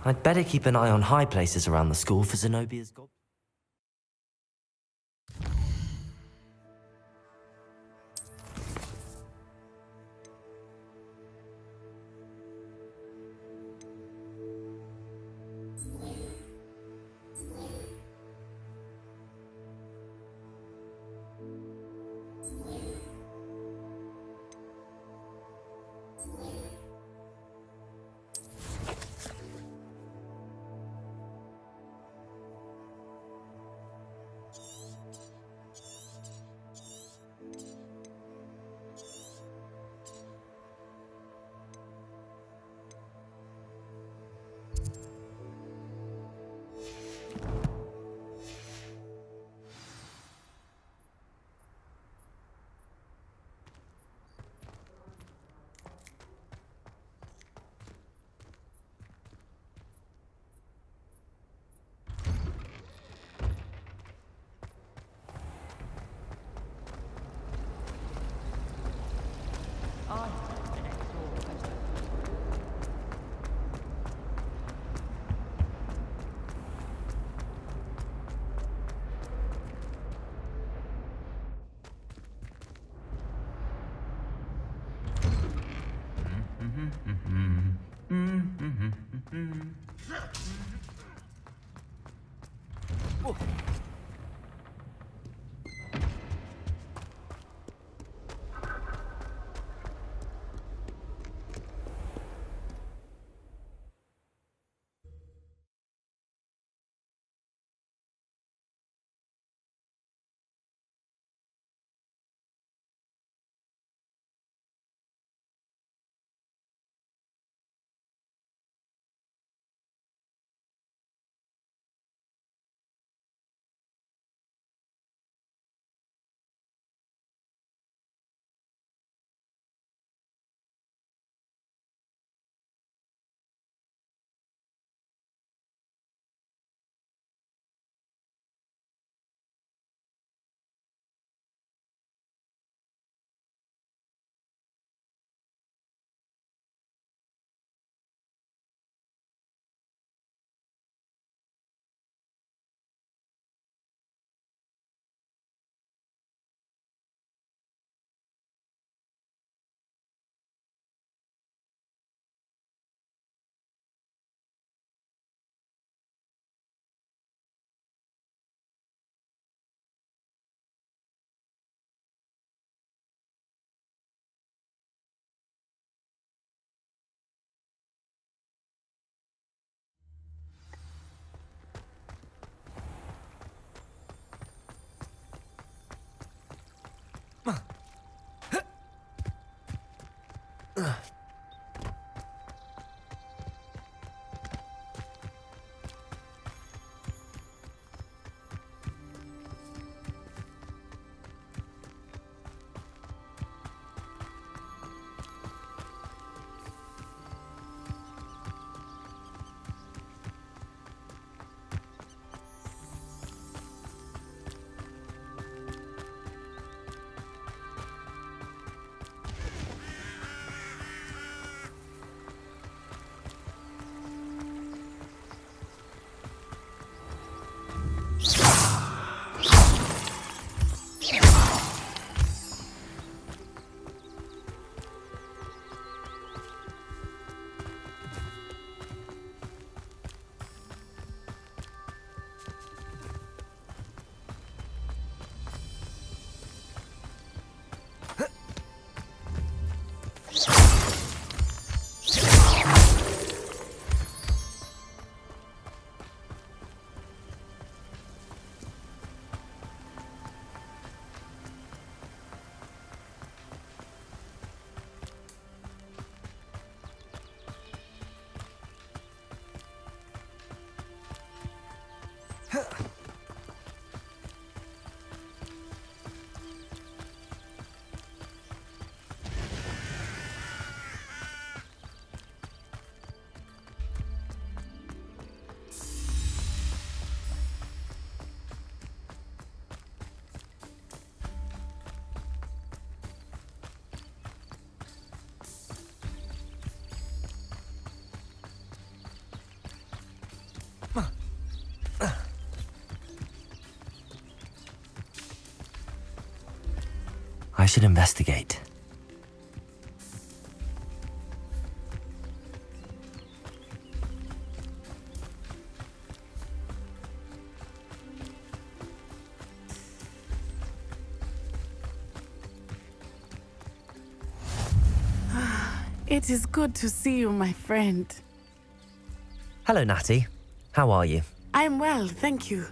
I'd better keep an eye on high places around the school for Zenobia's goblin. I should investigate. It is good to see you, my friend. Hello, Natty. How are you? I'm well, thank you.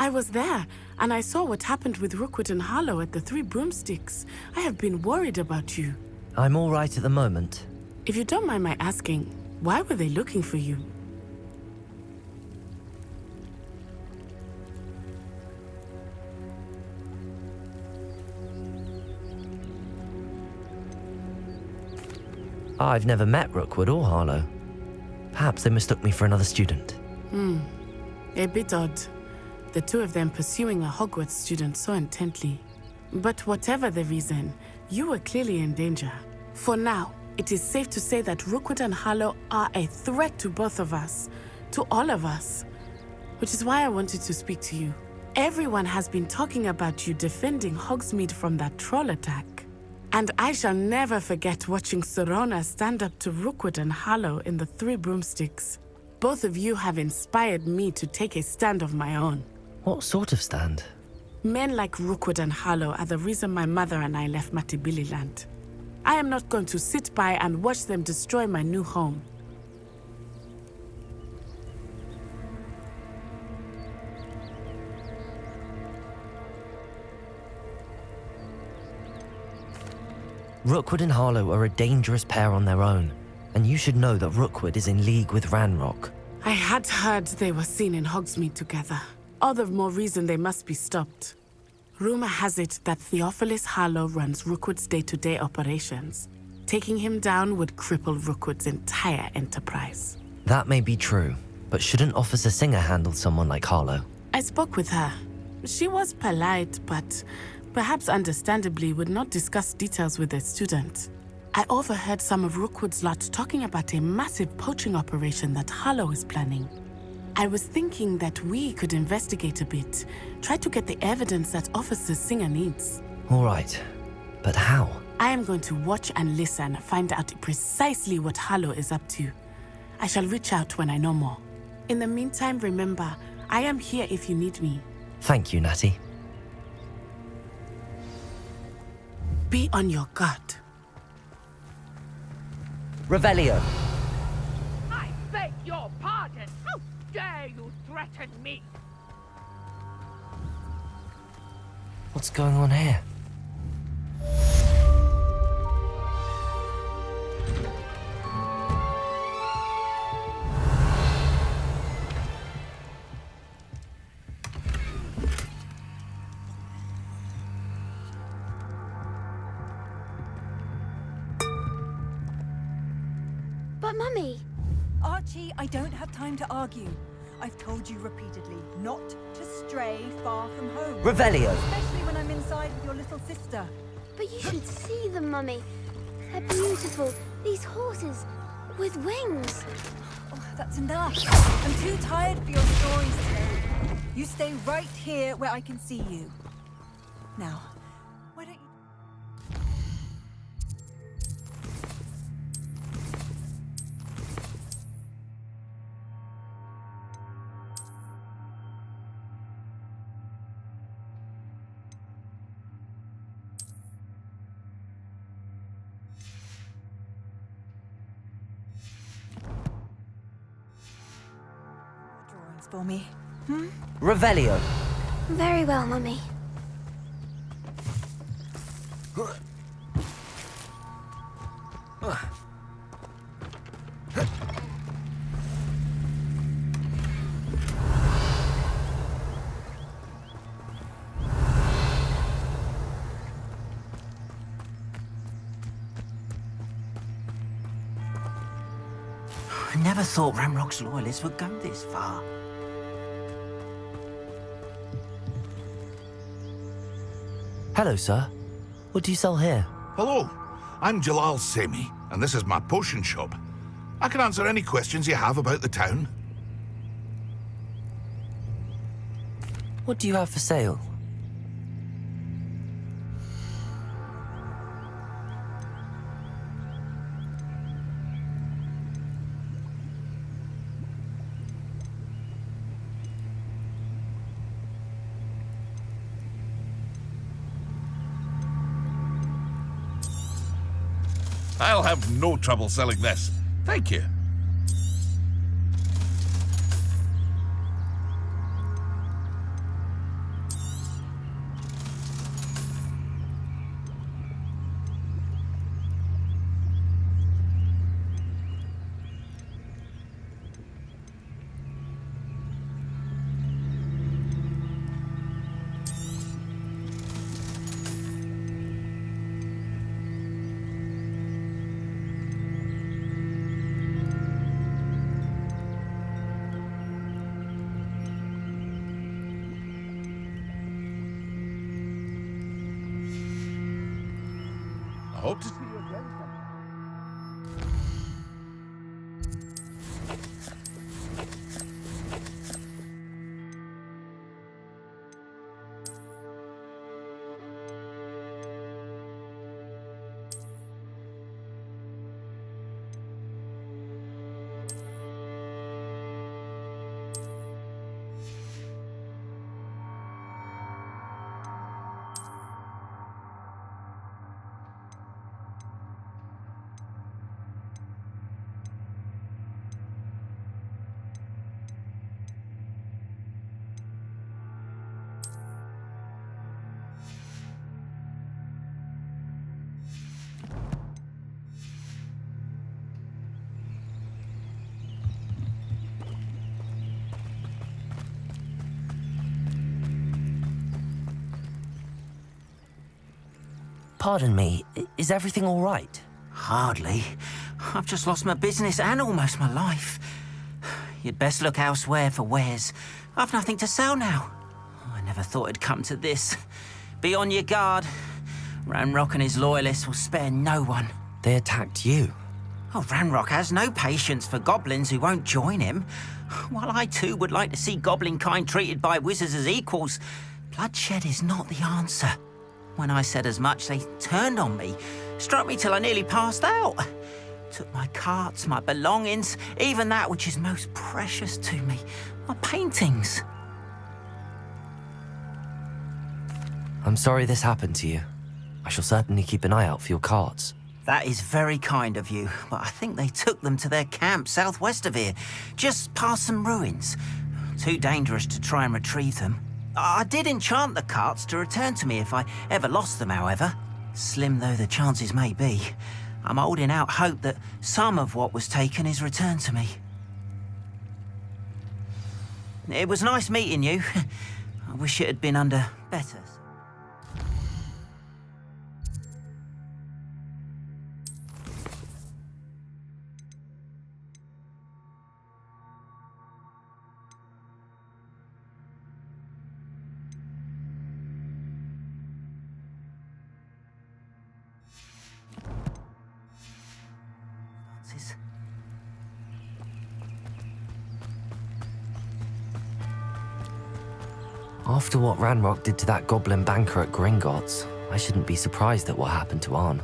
I was there, and I saw what happened with Rookwood and Harlow at the Three Broomsticks. I have been worried about you. I'm all right at the moment. If you don't mind my asking, why were they looking for you? I've never met Rookwood or Harlow. Perhaps they mistook me for another student. A bit odd. The two of them pursuing a Hogwarts student so intently. But whatever the reason, you were clearly in danger. For now, it is safe to say that Rookwood and Harlow are a threat to both of us, to all of us. Which is why I wanted to speak to you. Everyone has been talking about you defending Hogsmeade from that troll attack. And I shall never forget watching Sorona stand up to Rookwood and Harlow in the Three Broomsticks. Both of you have inspired me to take a stand of my own. What sort of stand? Men like Rookwood and Harlow are the reason my mother and I left Matabeleland. I am not going to sit by and watch them destroy my new home. Rookwood and Harlow are a dangerous pair on their own, and you should know that Rookwood is in league with Ranrock. I had heard they were seen in Hogsmeade together. All the more reason they must be stopped. Rumor has it that Theophilus Harlow runs Rookwood's day-to-day operations. Taking him down would cripple Rookwood's entire enterprise. That may be true, but shouldn't Officer Singer handle someone like Harlow? I spoke with her. She was polite, but perhaps understandably would not discuss details with a student. I overheard some of Rookwood's lot talking about a massive poaching operation that Harlow is planning. I was thinking that we could investigate a bit, try to get the evidence that Officer Singer needs. All right, but how? I am going to watch and listen, find out precisely what Harlow is up to. I shall reach out when I know more. In the meantime, remember, I am here if you need me. Thank you, Natty. Be on your guard. Revelio. I beg your pardon! How dare you threaten me? What's going on here? But Mummy! Archie, I don't have time to argue. I've told you repeatedly not to stray far from home. Revelio. Especially when I'm inside with your little sister. But you should see them, Mummy. They're beautiful. These horses with wings. Oh, that's enough. I'm too tired for your stories today. You stay right here where I can see you. Now, why don't you... drawings for me? Revelio. Very well, Mummy. I never thought Ramrock's loyalists would go this far. Hello, sir. What do you sell here? Hello, I'm Jalal Semi, and this is my potion shop. I can answer any questions you have about the town. What do you have for sale? I'll have no trouble selling this. Thank you. I hope to see you again sometime. Pardon me, is everything all right? Hardly. I've just lost my business and almost my life. You'd best look elsewhere for wares. I've nothing to sell now. I never thought it'd come to this. Be on your guard. Ranrock and his loyalists will spare no one. They attacked you. Oh, Ranrock has no patience for goblins who won't join him. While I too would like to see goblin kind treated by wizards as equals, bloodshed is not the answer. When I said as much, they turned on me, struck me till I nearly passed out. Took my carts, my belongings, even that which is most precious to me, my paintings. I'm sorry this happened to you. I shall certainly keep an eye out for your carts. That is very kind of you, but I think they took them to their camp southwest of here, just past some ruins. Too dangerous to try and retrieve them. I did enchant the carts to return to me if I ever lost them, however. Slim though the chances may be, I'm holding out hope that some of what was taken is returned to me. It was nice meeting you. I wish it had been under better. After what Ranrock did to that goblin banker at Gringotts, I shouldn't be surprised at what happened to Arn.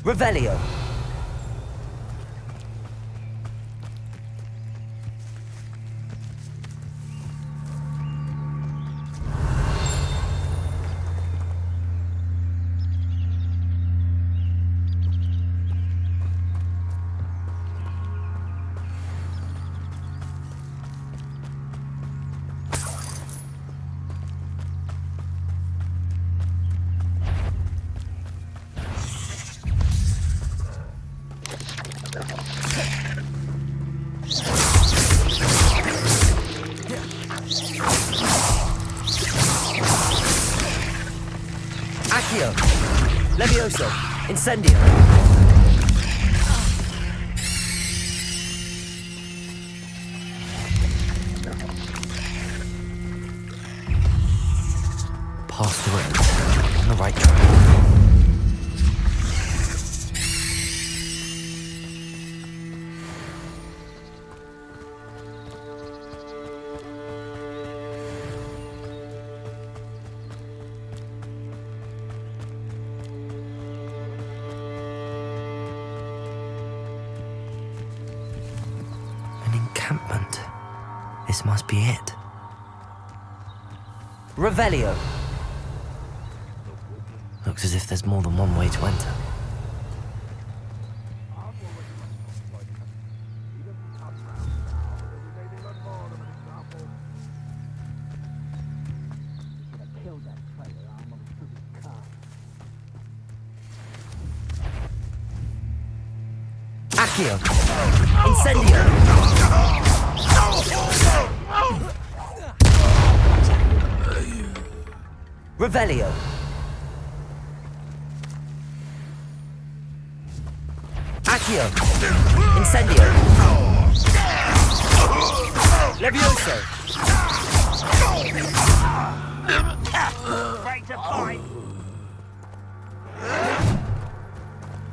Revelio. Accio. Levioso. Incendio. Past the road. On the right track. This must be it. Revelio. Looks as if there's more than one way to enter. Accio! Incendio! Revelio! Accio! Incendio! Levioso! Break the fight.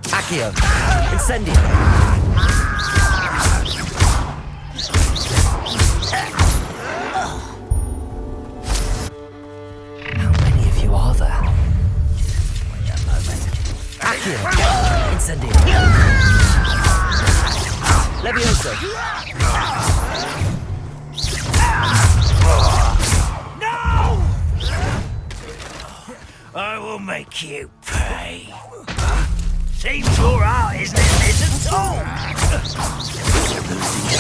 Accio! Incendio! How many of you are there? Accio! Incendio! Levioso! No! I will make you pay. Seems your art isn't in this at all.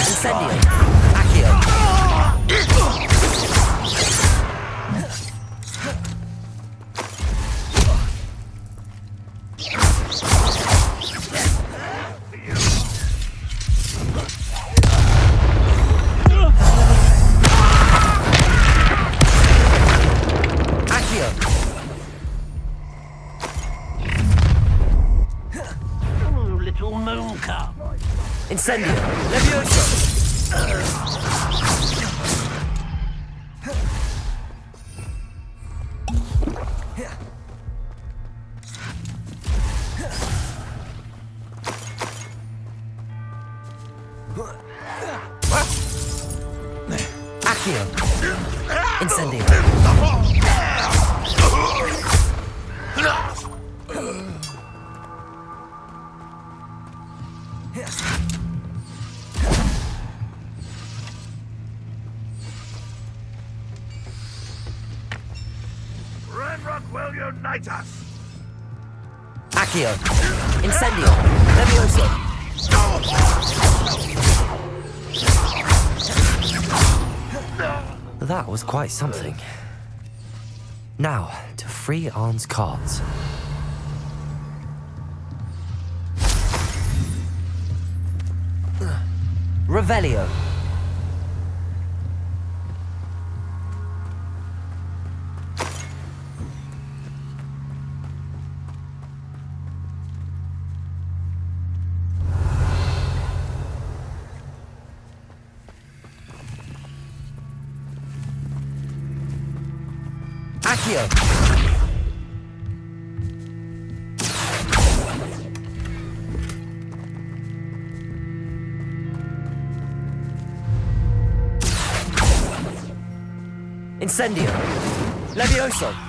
Incendio! Accio! Accio! Oh, little moon cup. Incendio! Levioso! Accio! Incendio! Renrock will unite us! Accio! Incendio! Levioso! That was quite something. Now, to free Arn's cards. Revelio. Accio! Incendio! Levioso!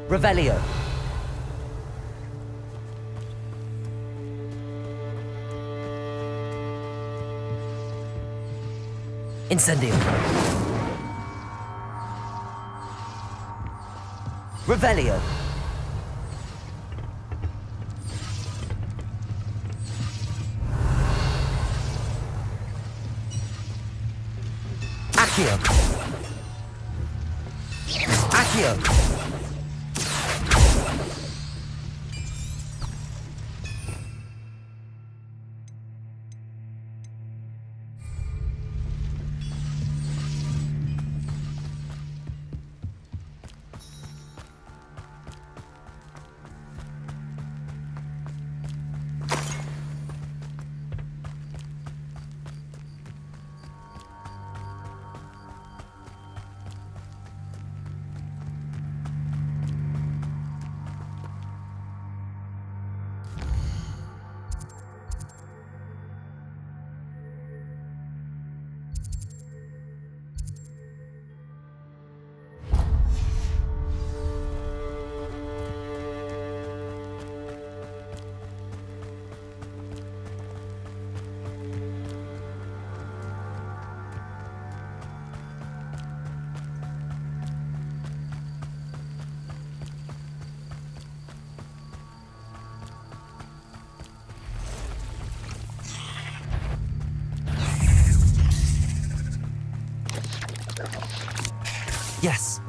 Revelio. Incendio. Revelio. Accio. Accio. Yes.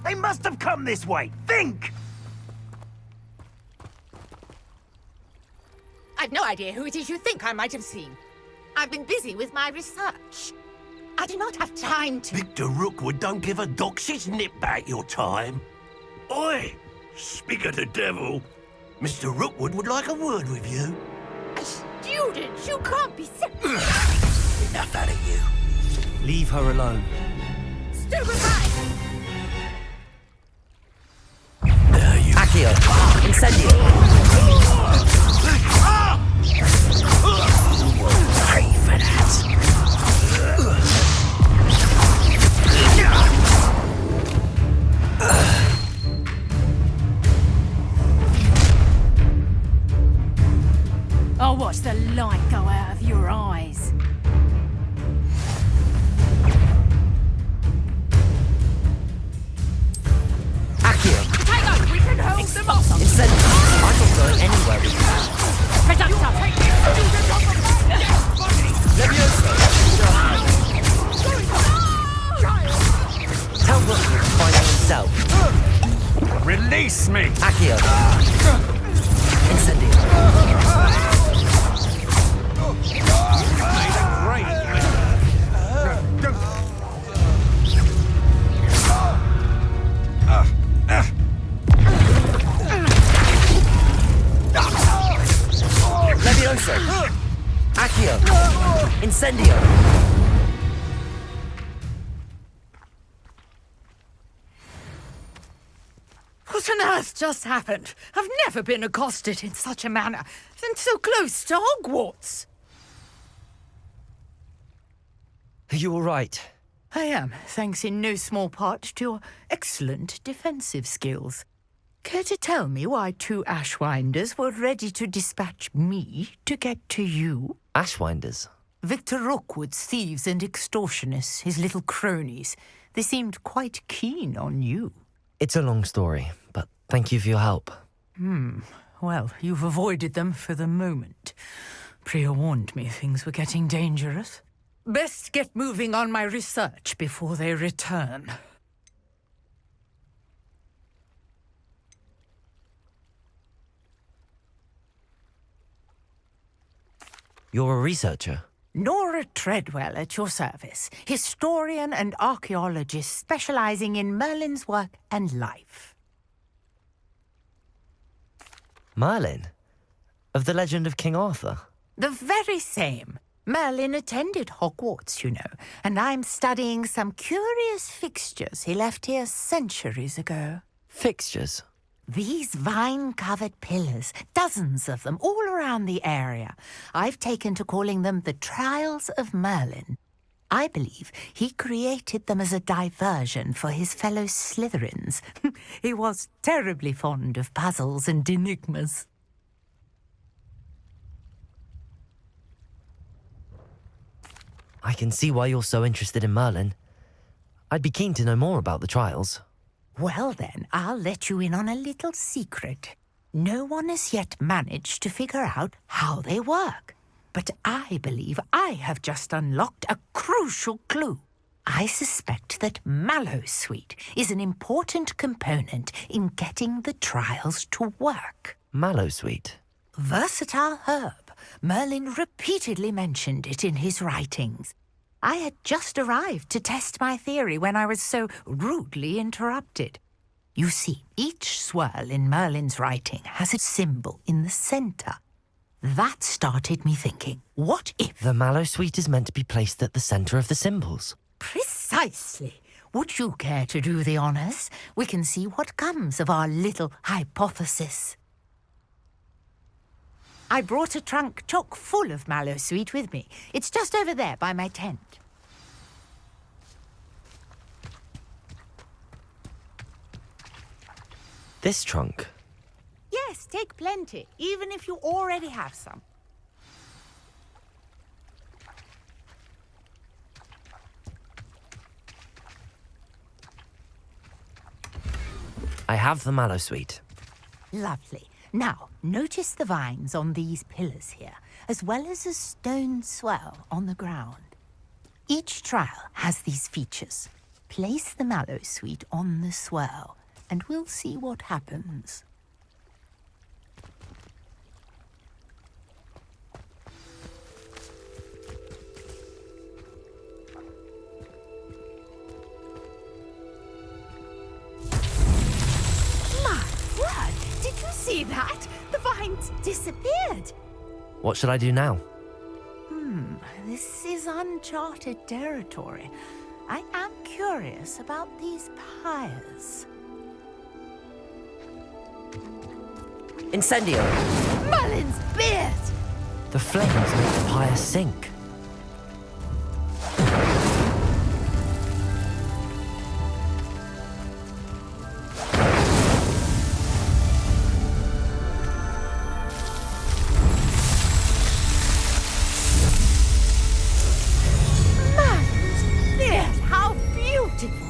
They must have come this way. Think! I've no idea who it is you think I might have seen. I've been busy with my research. I do not have time to... Victor Rookwood don't give a doxy's nip back your time. Oi! Speak of the devil. Mr. Rookwood would like a word with you. A student? You can't be so... Enough out of you. Leave her alone. Stupefy! Accio! Incendio! Pay for that. I'll watch the light go out of your eyes. Accio! Hang on, we can hold them off. Incendio! I'm not going anywhere with you. Productor! Levioso! Tell Rookwood to find out himself. Release me! Accio! Incendio! Levioso! Accio! Incendio! What on earth just happened? I've never been accosted in such a manner, and so close to Hogwarts. Are you all right? I am, thanks in no small part to your excellent defensive skills. Care to tell me why two Ashwinders were ready to dispatch me to get to you? Ashwinders? Victor Rookwood's thieves and extortionists, his little cronies. They seemed quite keen on you. It's a long story, but thank you for your help. Well, you've avoided them for the moment. Priya warned me things were getting dangerous. Best get moving on my research before they return. You're a researcher? Nora Treadwell at your service, historian and archaeologist specializing in Merlin's work and life. Merlin? Of the legend of King Arthur? The very same. Merlin attended Hogwarts, you know, and I'm studying some curious fixtures he left here centuries ago. Fixtures? These vine-covered pillars, dozens of them, all around the area. I've taken to calling them the Trials of Merlin. I believe he created them as a diversion for his fellow Slytherins. He was terribly fond of puzzles and enigmas. I can see why you're so interested in Merlin. I'd be keen to know more about the trials. Well then, I'll let you in on a little secret. No one has yet managed to figure out how they work. But I believe I have just unlocked a crucial clue. I suspect that Mallowsweet is an important component in getting the trials to work. Mallowsweet? Versatile herb. Merlin repeatedly mentioned it in his writings. I had just arrived to test my theory when I was so rudely interrupted. You see, each swirl in Merlin's writing has a symbol in the center. That started me thinking, what if... The mallow sweet is meant to be placed at the center of the symbols. Precisely. Would you care to do the honors? We can see what comes of our little hypothesis. I brought a trunk chock full of mallow sweet with me. It's just over there by my tent. This trunk? Yes, take plenty, even if you already have some. I have the mallow sweet. Lovely. Now, notice the vines on these pillars here, as well as a stone swell on the ground. Each trial has these features. Place the mallow sweet on the swell, and we'll see what happens. My word! Did you see that? The vines disappeared. What should I do now? This is uncharted territory. I am curious about these pyres. Incendio! Merlin's beard! The flames make the pyre sink. Merlin's beard! How beautiful!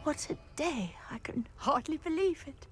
What a day! I can hardly believe it.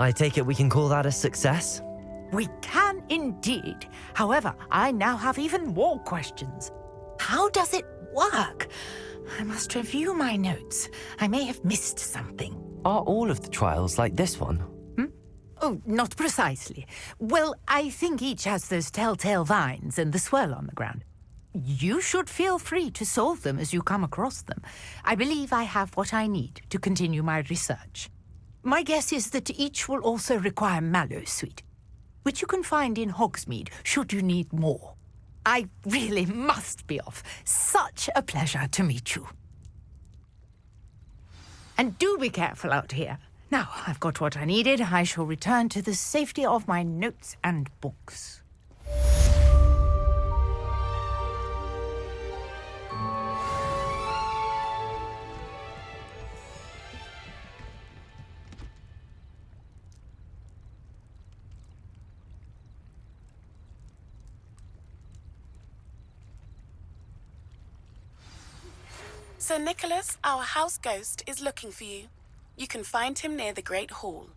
I take it we can call that a success? We can indeed. However, I now have even more questions. How does it work? I must review my notes. I may have missed something. Are all of the trials like this one? Oh, not precisely. Well, I think each has those telltale vines and the swirl on the ground. You should feel free to solve them as you come across them. I believe I have what I need to continue my research. My guess is that each will also require mallow sweet, which you can find in Hogsmeade should you need more. I really must be off. Such a pleasure to meet you. And do be careful out here. Now, I've got what I needed. I shall return to the safety of my notes and books. Sir Nicholas, our house ghost, is looking for you. You can find him near the Great Hall.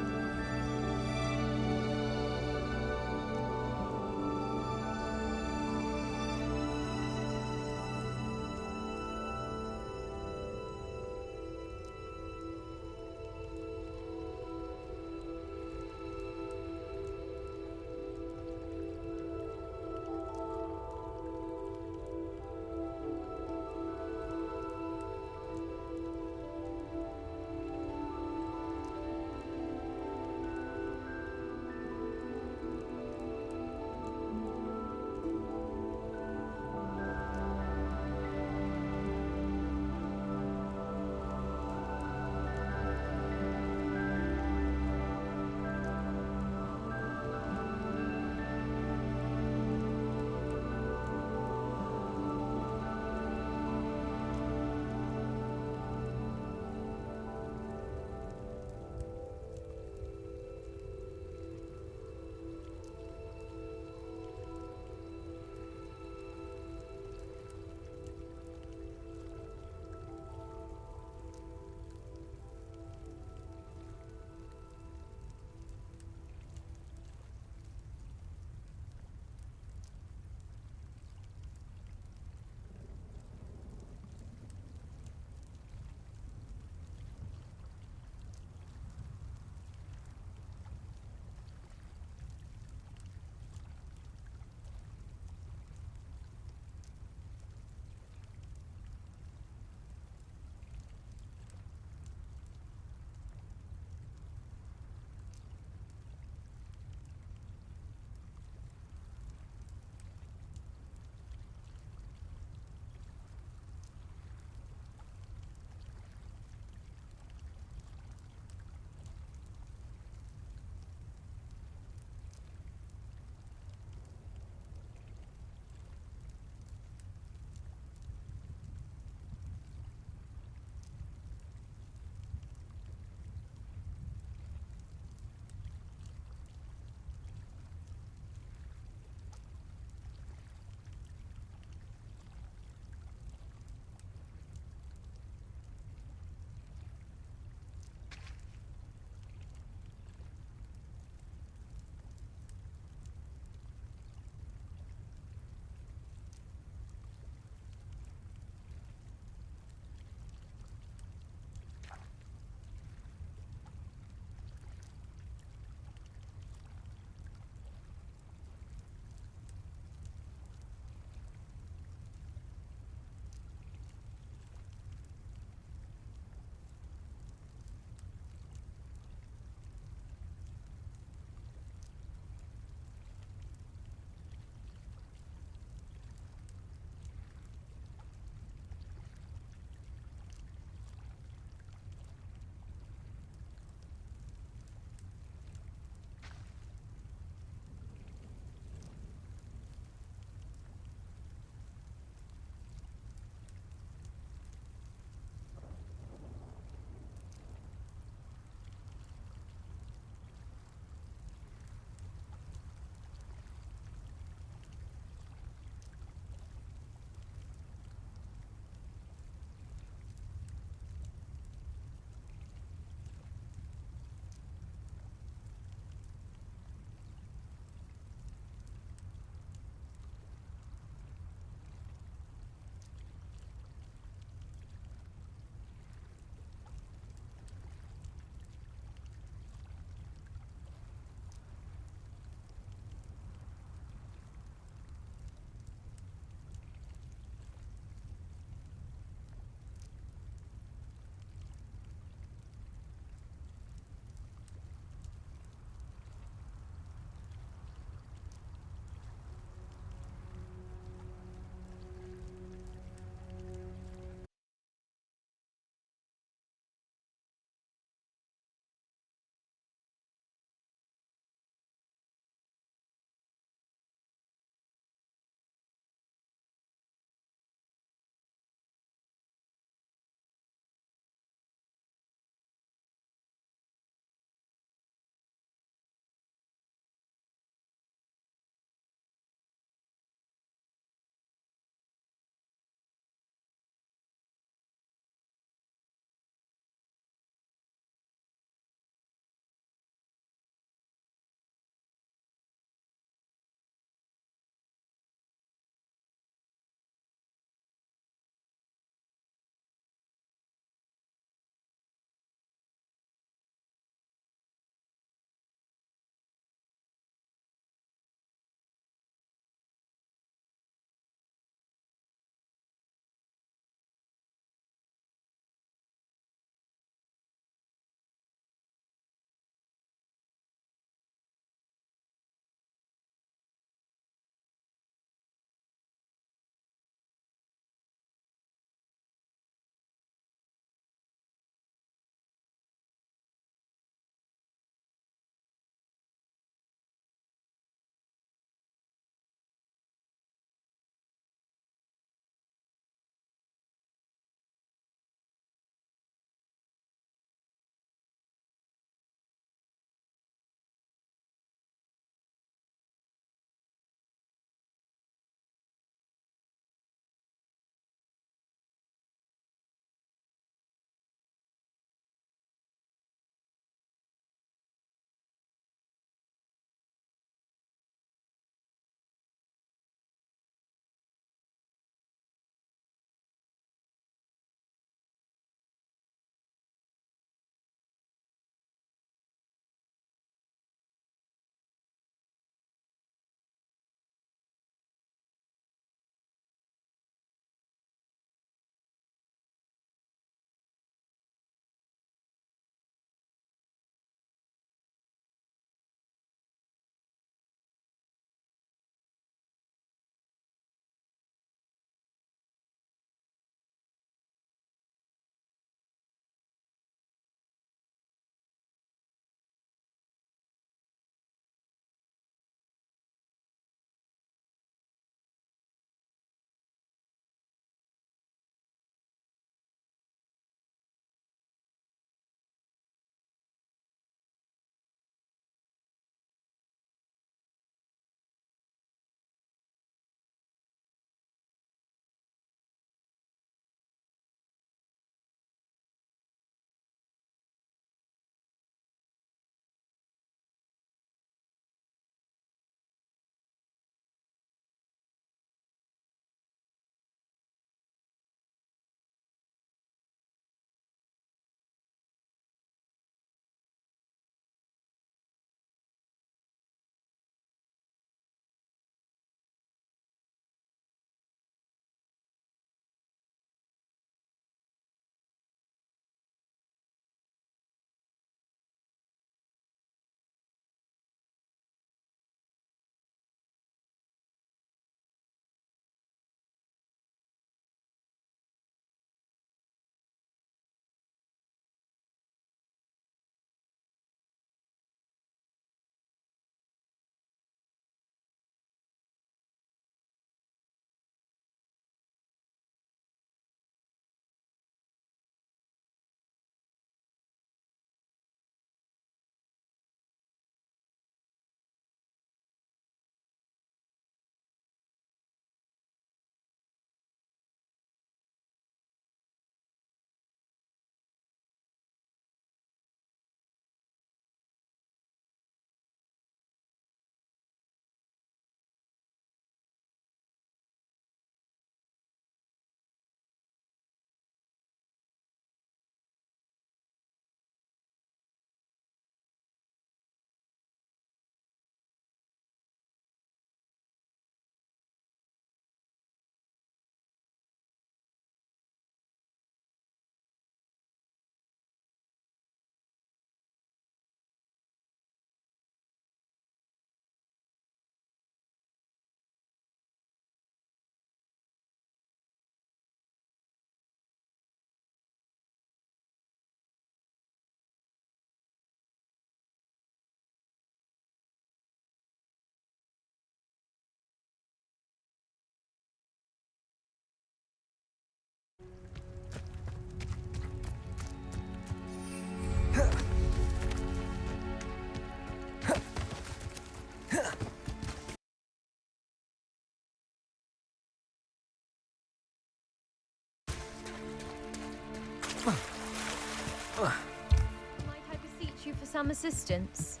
some assistance?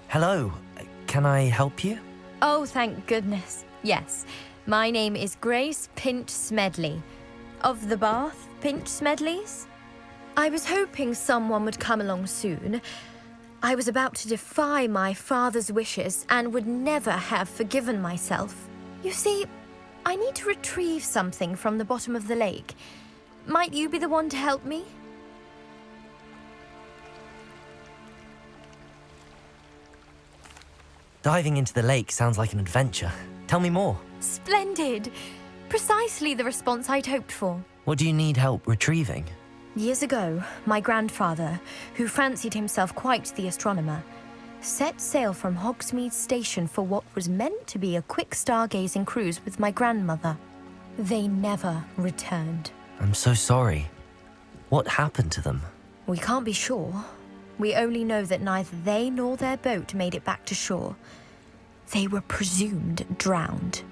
Hello, can I help you? Oh, thank goodness. Yes, my name is Grace Pinch Smedley, of the Bath Pinch Smedleys. I was hoping someone would come along soon. I was about to defy my father's wishes and would never have forgiven myself. You see, I need to retrieve something from the bottom of the lake. Might you be the one to help me? Diving into the lake sounds like an adventure. Tell me more. Splendid! Precisely the response I'd hoped for. What do you need help retrieving? Years ago, my grandfather, who fancied himself quite the astronomer, set sail from Hogsmeade Station for what was meant to be a quick stargazing cruise with my grandmother. They never returned. I'm so sorry. What happened to them? We can't be sure. We only know that neither they nor their boat made it back to shore. They were presumed drowned.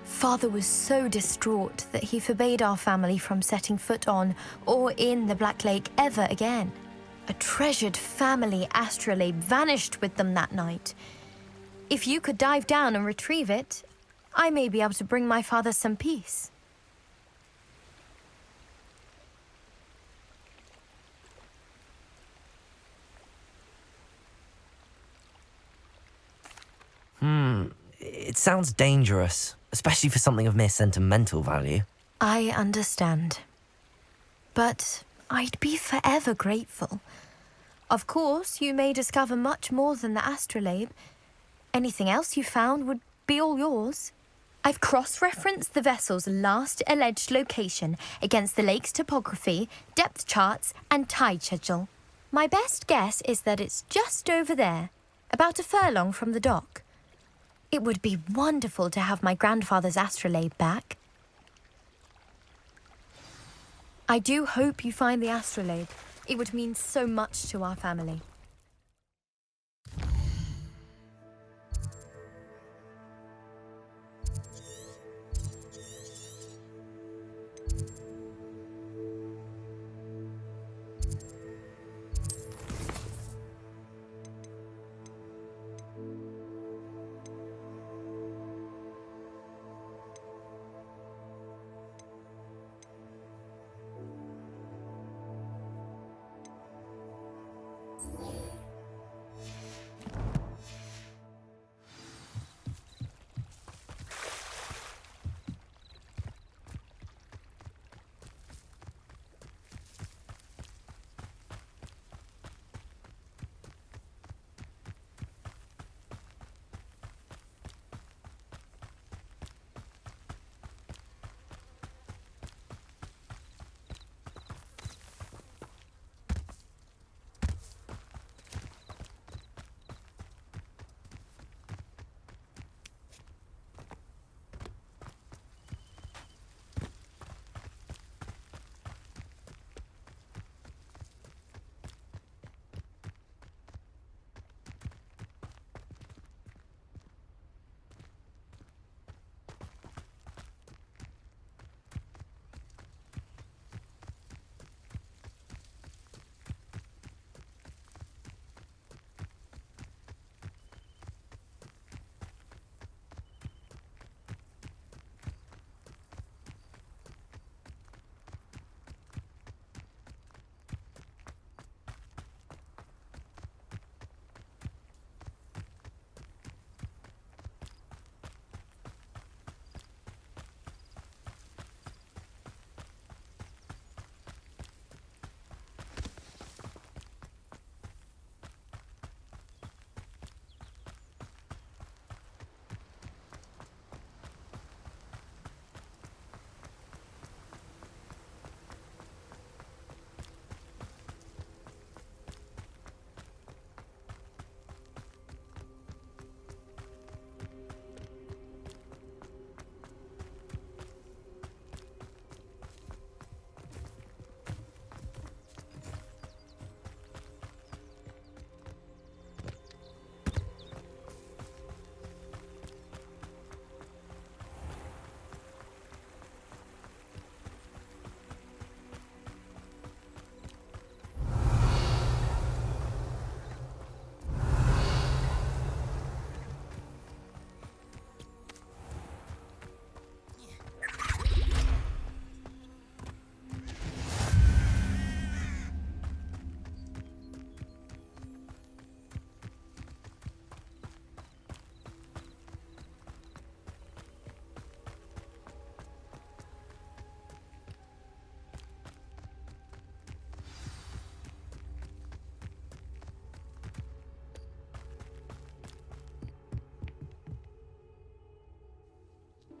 Father was so distraught that he forbade our family from setting foot on or in the Black Lake ever again. A treasured family astrolabe vanished with them that night. If you could dive down and retrieve it, I may be able to bring my father some peace. It sounds dangerous, especially for something of mere sentimental value. I understand. But I'd be forever grateful. Of course, you may discover much more than the astrolabe. Anything else you found would be all yours. I've cross-referenced the vessel's last alleged location against the lake's topography, depth charts, and tide schedule. My best guess is that it's just over there, about a furlong from the dock. It would be wonderful to have my grandfather's astrolabe back. I do hope you find the astrolabe. It would mean so much to our family.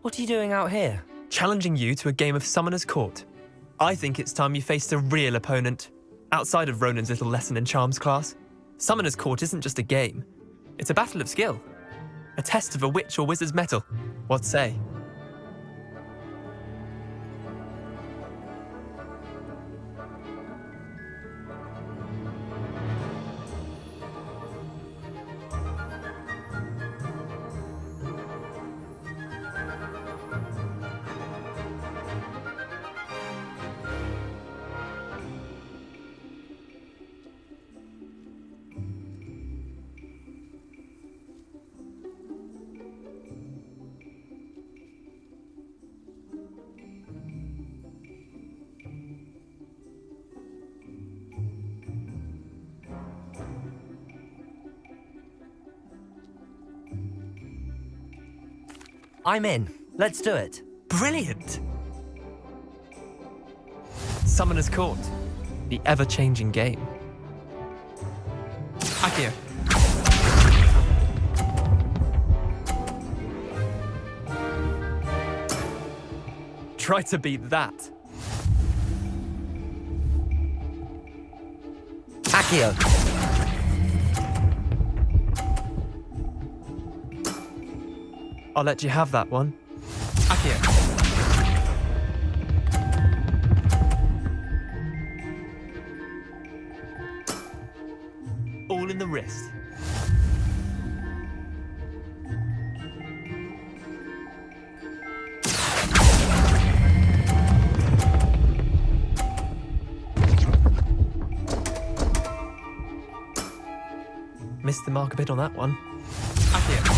What are you doing out here? Challenging you to a game of Summoner's Court. I think it's time you faced a real opponent. Outside of Ronan's little lesson in charms class, Summoner's Court isn't just a game. It's a battle of skill. A test of a witch or wizard's mettle. What say? I'm in. Let's do it. Brilliant! Summoner's Court. The ever-changing game. Akio. Try to beat that. Akio. I'll let you have that one. Akio. All in the wrist. Missed the mark a bit on that one. Akio.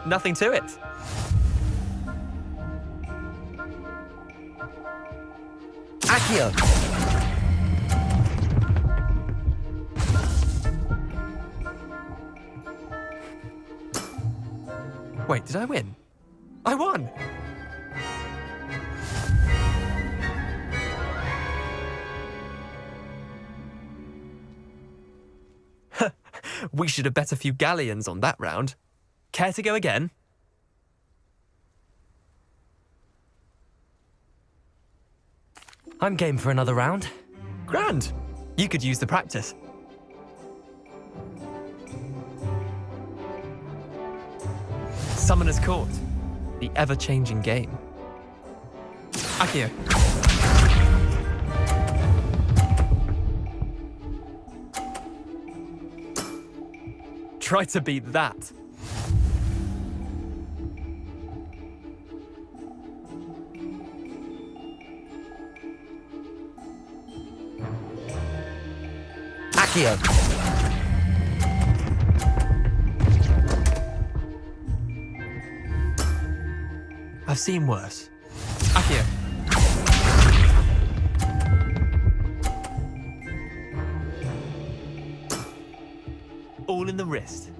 Nothing to it. Akio. Wait, did I win? I won! We should have bet a few galleons on that round. Care to go again? I'm game for another round. Grand. You could use the practice. Summoner's Court. The ever-changing game. Akio. Try to beat that. Akio. I've seen worse. Akio. All in the wrist.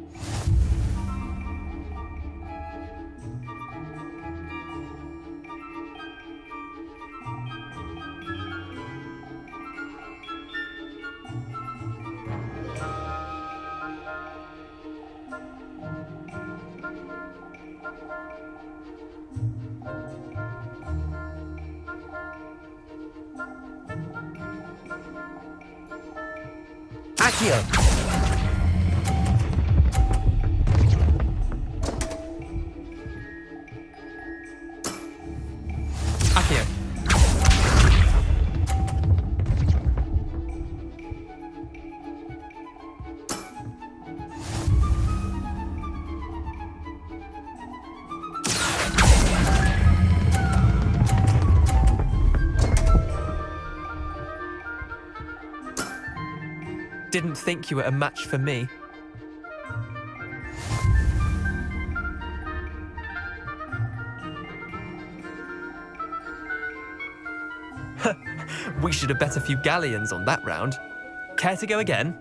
Akio. Akio. Didn't think you were a match for me. We should have bet a few galleons on that round. Care to go again?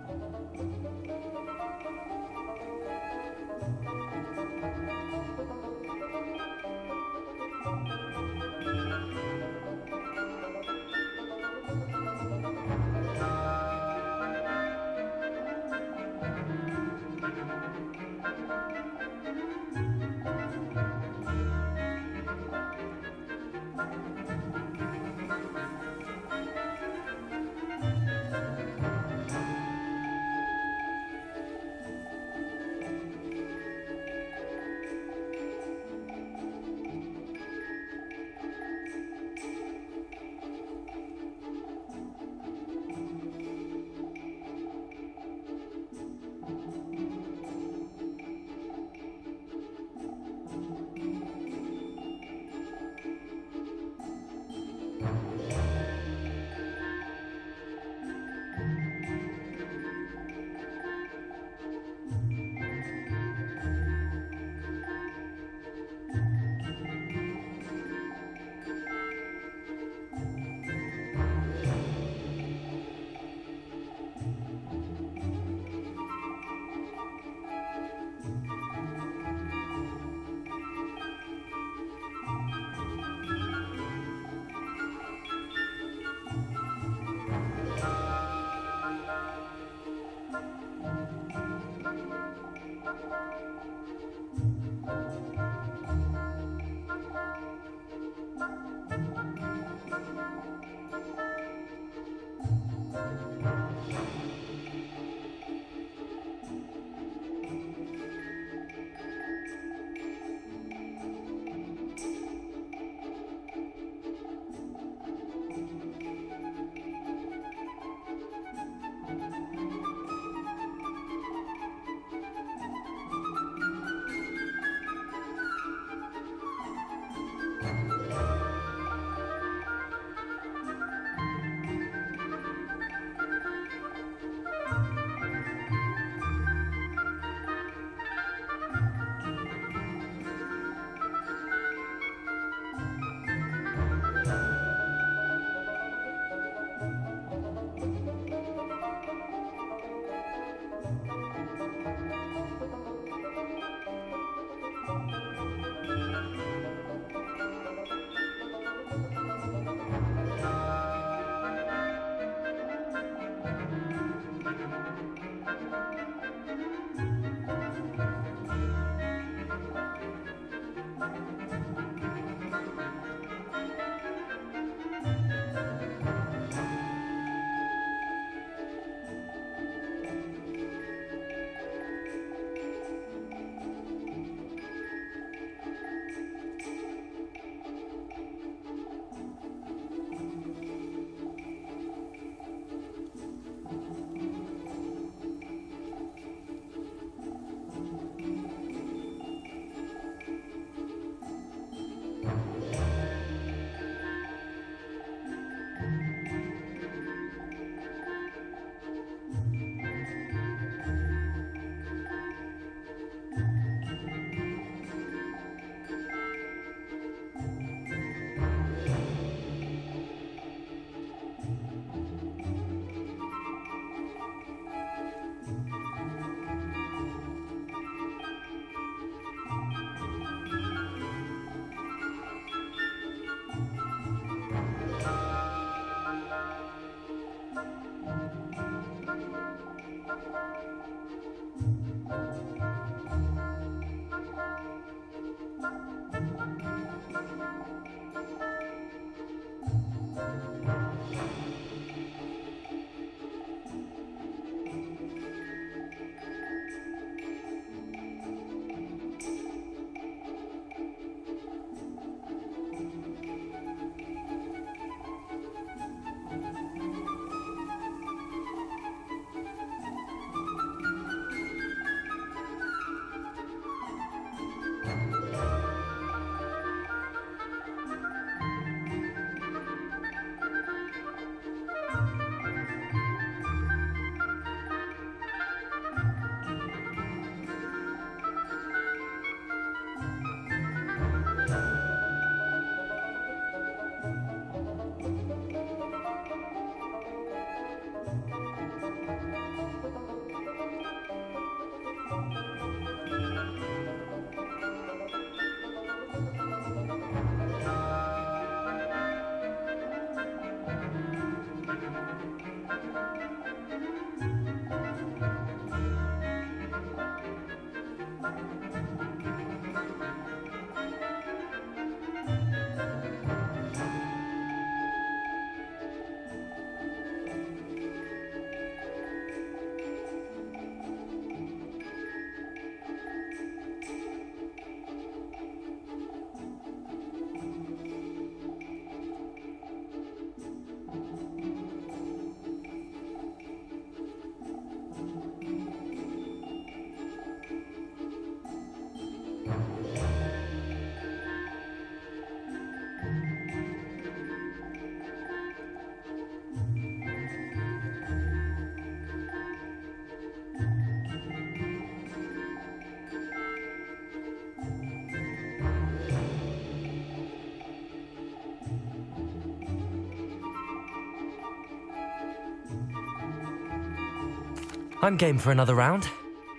I'm game for another round.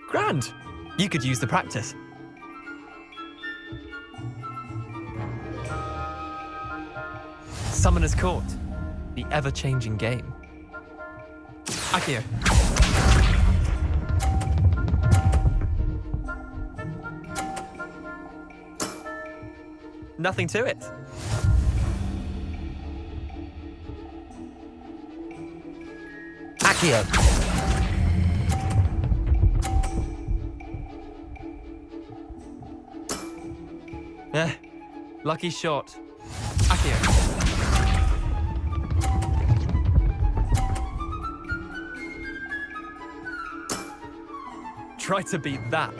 Grand. You could use the practice. Summoner's Court. The ever-changing game. Akio. Nothing to it. Akio. Lucky shot. Akio. Try to beat that.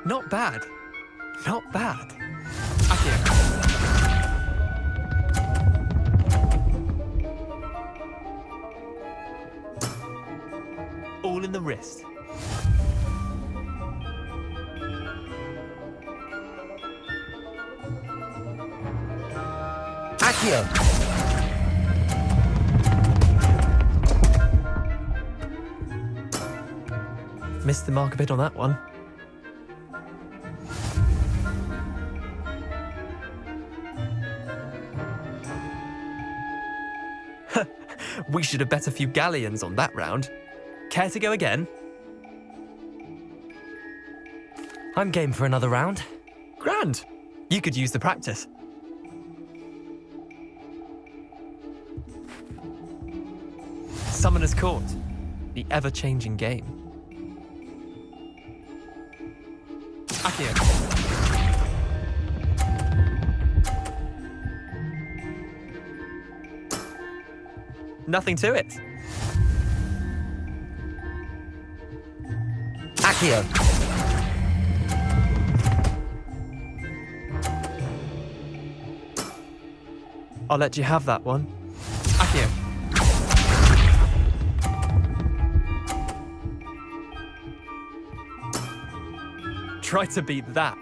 Not bad. Not bad. Akio. All in the wrist. Akio. Missed the mark a bit on that one. We should have bet a few galleons on that round. Care to go again? I'm game for another round. Grand. You could use the practice. Summoner's Court. The ever-changing game. Akio. Nothing to it. Akio. I'll let you have that one. Akio. Try to beat that.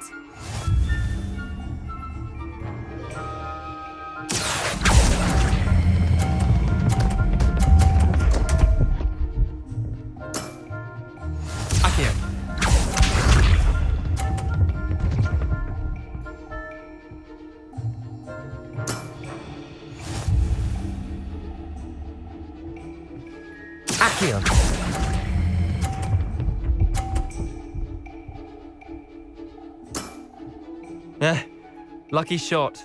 Akio. Akio. Lucky shot.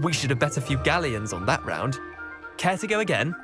We should have bet a few galleons on that round. Care to go again?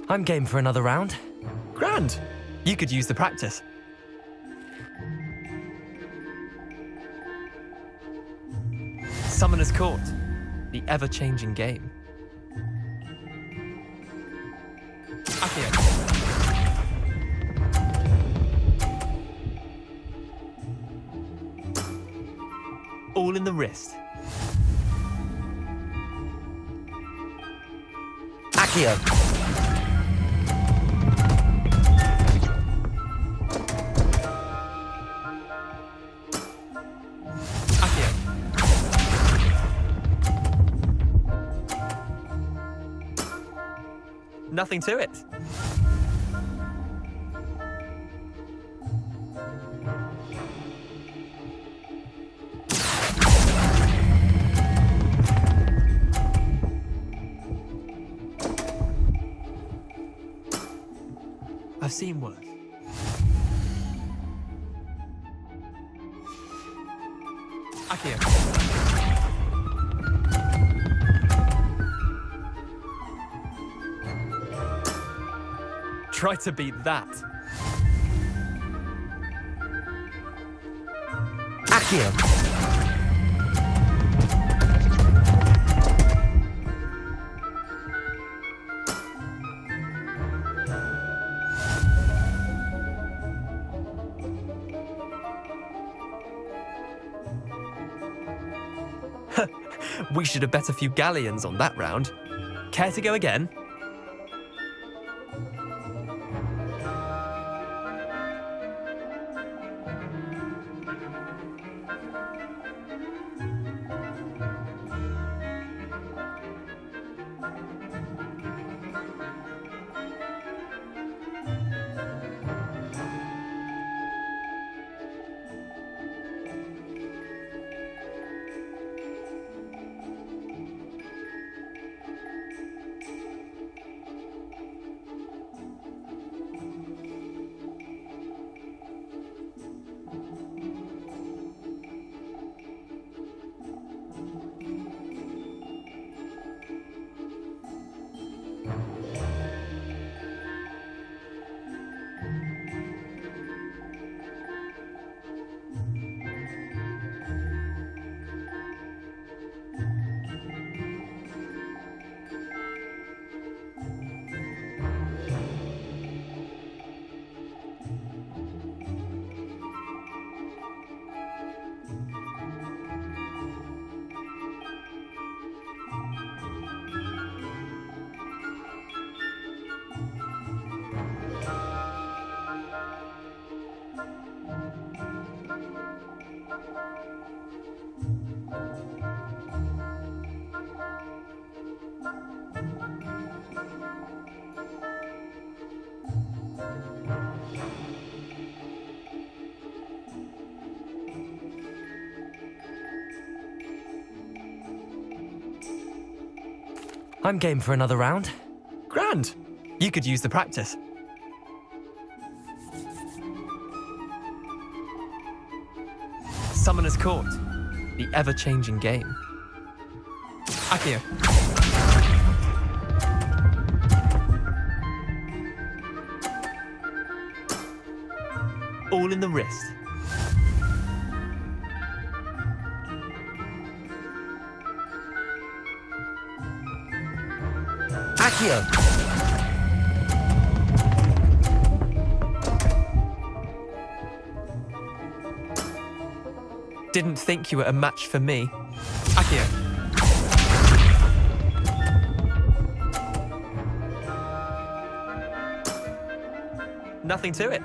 I'm game for another round. Grand. You could use the practice. Summoner's Court. The ever-changing game. Akio. All in the wrist. Akio. Nothing to it. I've seen worse. Akio. Try to beat that. Akio. We should have bet a few galleons on that round. Care to go again? I'm game for another round. Grand. You could use the practice. Summoner's Court. The ever-changing game. Akio. All in the wrist. Akio. Didn't think you were a match for me. Akio. Nothing to it.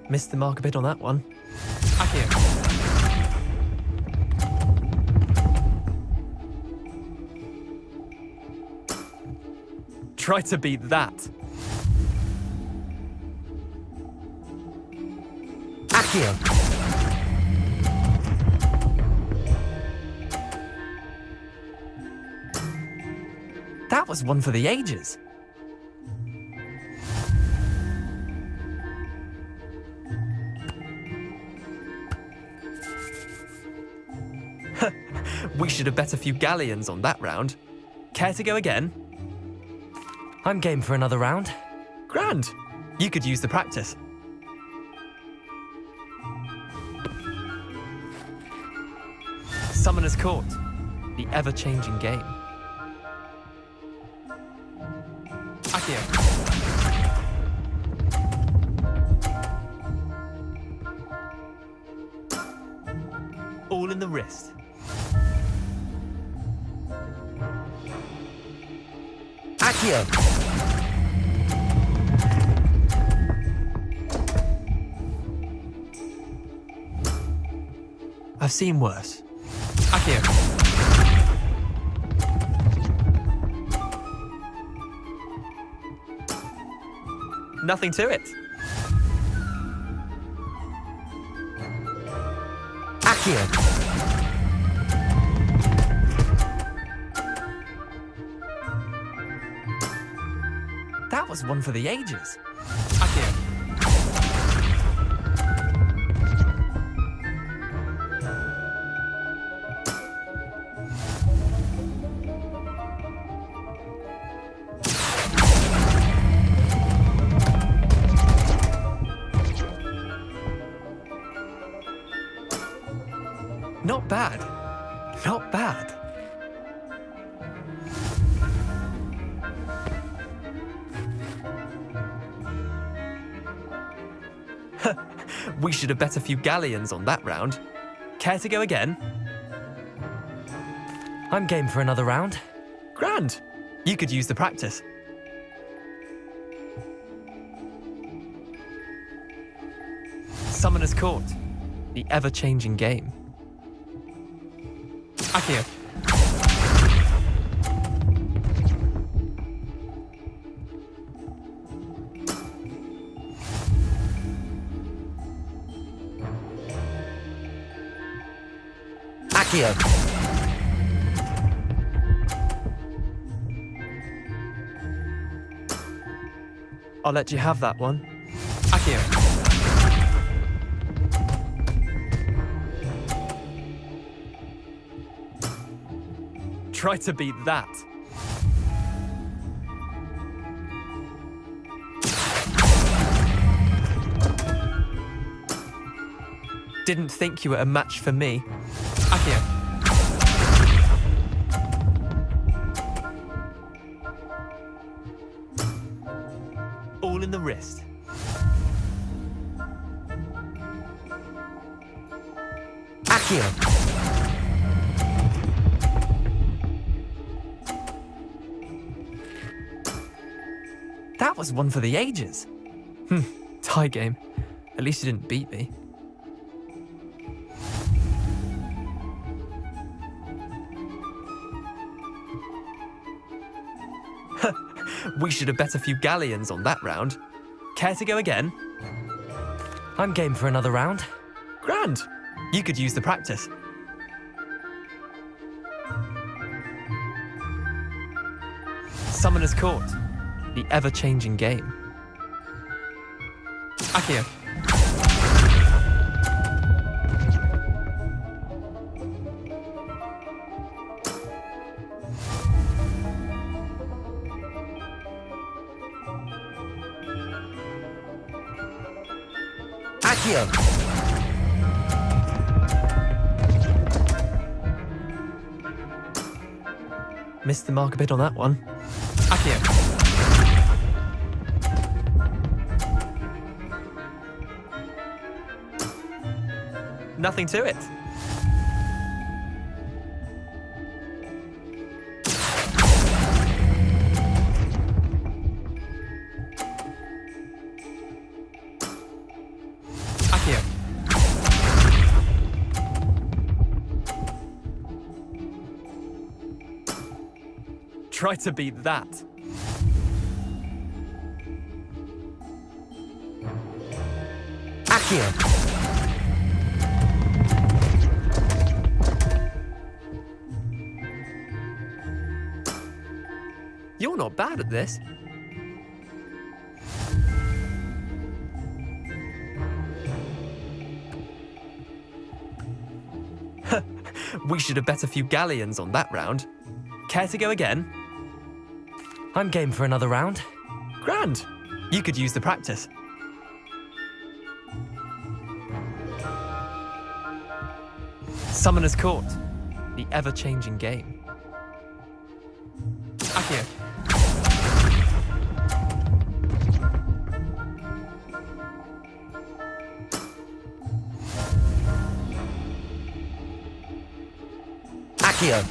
Missed the mark a bit on that one. Akio. Try to beat that. Akio. That was one for the ages. We should have bet a few galleons on that round. Care to go again? I'm game for another round. Grand. You could use the practice. Summoner's Court. The ever-changing game. Akio. All in the wrist. Accio! I've seen worse. Accio. Nothing to it. Accio! That was one for the ages. Accio. Not bad. Not bad. We should have bet a few galleons on that round. Care to go again? I'm game for another round. Grand. You could use the practice. Summoner's Court. The ever-changing game. Accio. Accio! I'll let you have that one. Accio. Try to beat that. Didn't think you were a match for me. Accio. All in the wrist. Accio! That was one for the ages. Tie game. At least you didn't beat me. We should have bet a few galleons on that round. Care to go again? I'm game for another round. Grand. You could use the practice. Summoner's Court. The ever-changing game. Accio. Accio! Missed the mark a bit on that one. Accio. Nothing to it. Accio. Try to beat that. Accio! You're not bad at this. We should have bet a few galleons on that round. Care to go again? I'm game for another round. Grand. You could use the practice. Summoner's Court. The ever-changing game. Accio. Accio!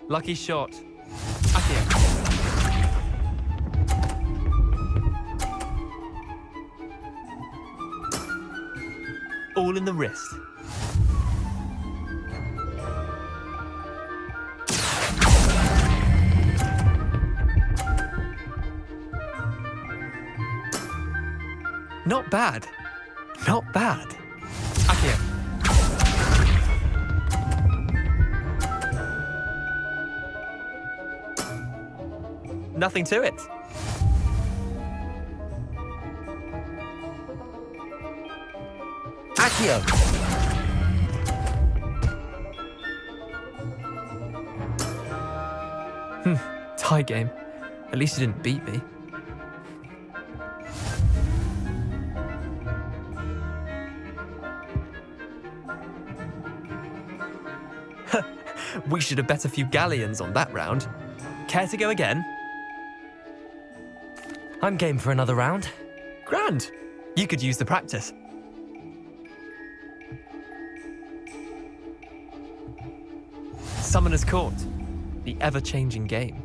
Lucky shot. Accio. All in the wrist. Not bad. Not bad. Accio. Nothing to it. Accio! Tie game. At least you didn't beat me. We should have bet a few galleons on that round. Care to go again? I'm game for another round. Grand. You could use the practice. Summoner's Court. The ever-changing game.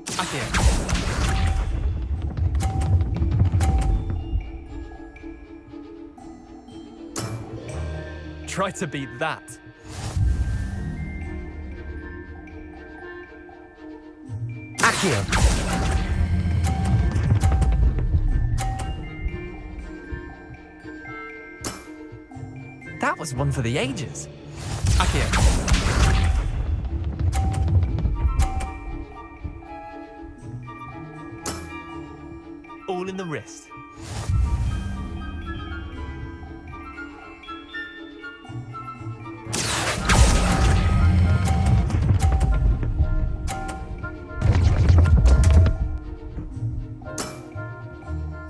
Accio. Try to beat that. Accio! That was one for the ages. Accio. All in the wrist.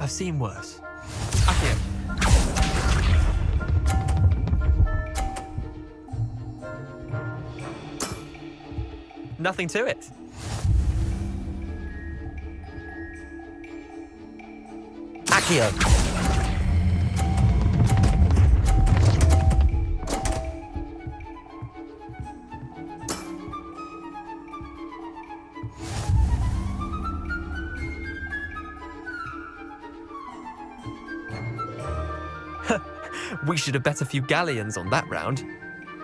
I've seen worse. Accio. Nothing to it. Accio! We should have bet a few galleons on that round.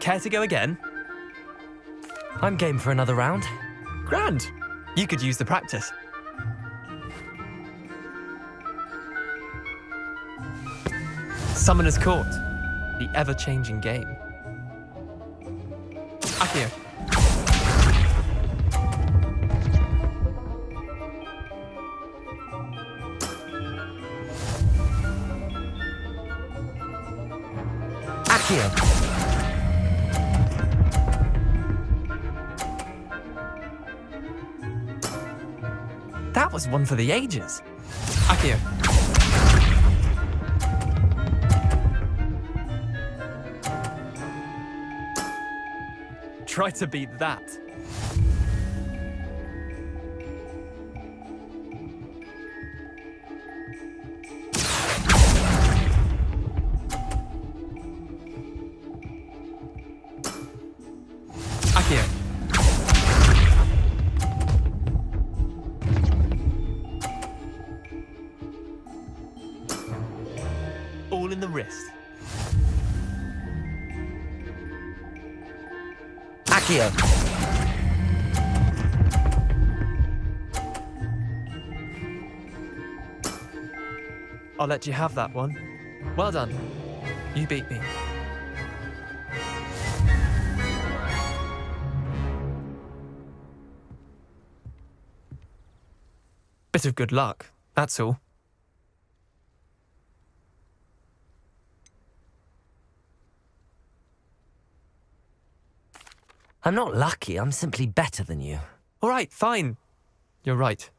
Care to go again? I'm game for another round. Grand. You could use the practice. Summoner's Court. The ever-changing game. Accio. Accio! That was one for the ages. Accio. Try to beat that. Accio. All in the wrist. Accio! I'll let you have that one. Well done. You beat me. Bit of good luck, that's all. I'm not lucky, I'm simply better than you. All right, fine. You're right.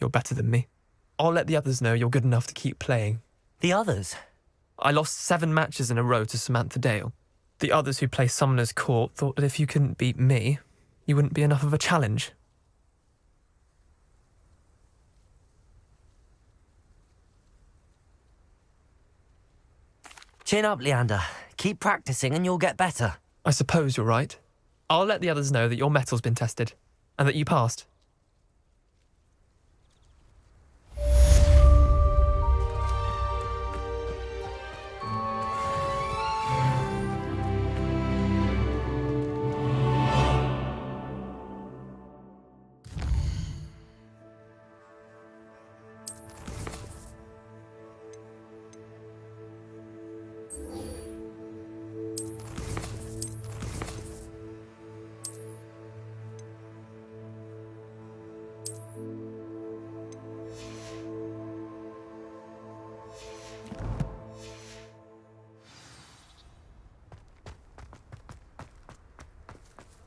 You're better than me. I'll let the others know you're good enough to keep playing. The others? I lost 7 matches in a row to Samantha Dale. The others who play Summoner's Court thought that if you couldn't beat me, you wouldn't be enough of a challenge. Chin up, Leander. Keep practicing and you'll get better. I suppose you're right. I'll let the others know that your metal's been tested, and that you passed.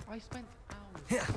I spent hours.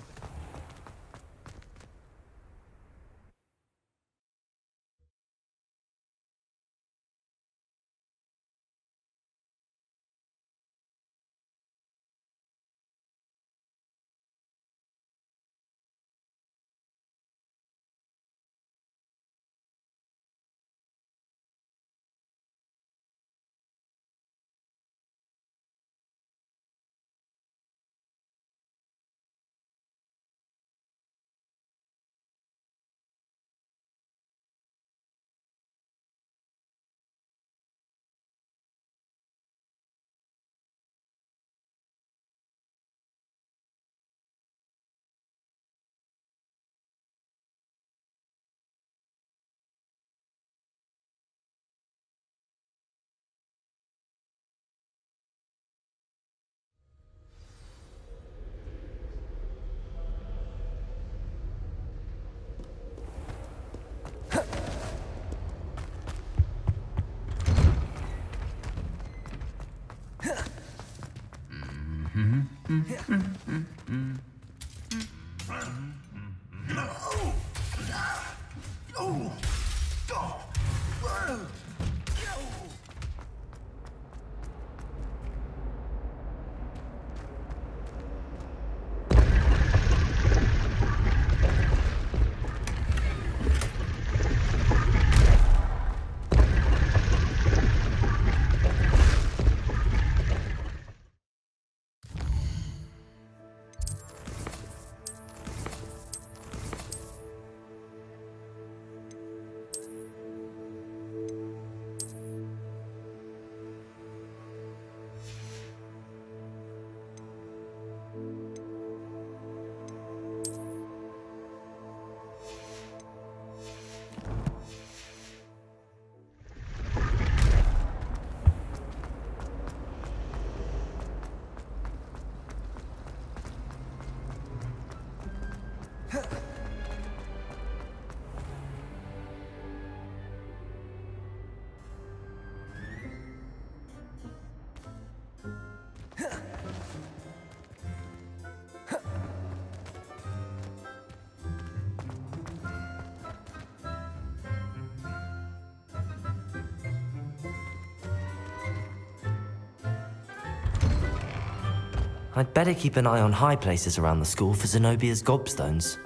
I'd better keep an eye on high places around the school for Zenobia's gobstones.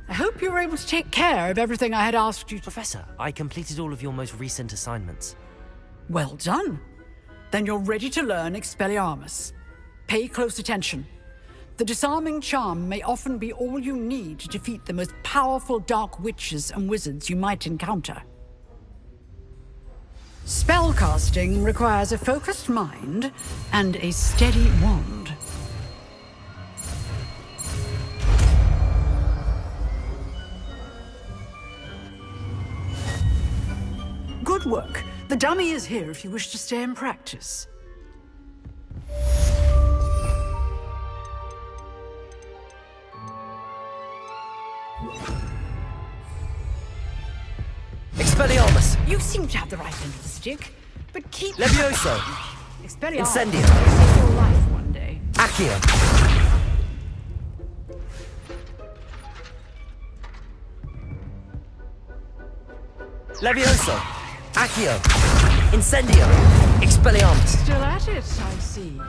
I hope you were able to take care of everything I had asked you to. Professor, I completed all of your most recent assignments. Well done. Then you're ready to learn Expelliarmus. Pay close attention. The disarming charm may often be all you need to defeat the most powerful dark witches and wizards you might encounter. Spellcasting requires a focused mind and a steady wand. Good work. The dummy is here if you wish to stay and practice. Expelliarmus! You seem to have the right end of the stick, but keep... Levioso! Expelliarmus Incendio! will save your life one day. Accio! Levioso! Accio! Incendio! Expelliarmus! Still at it, I see.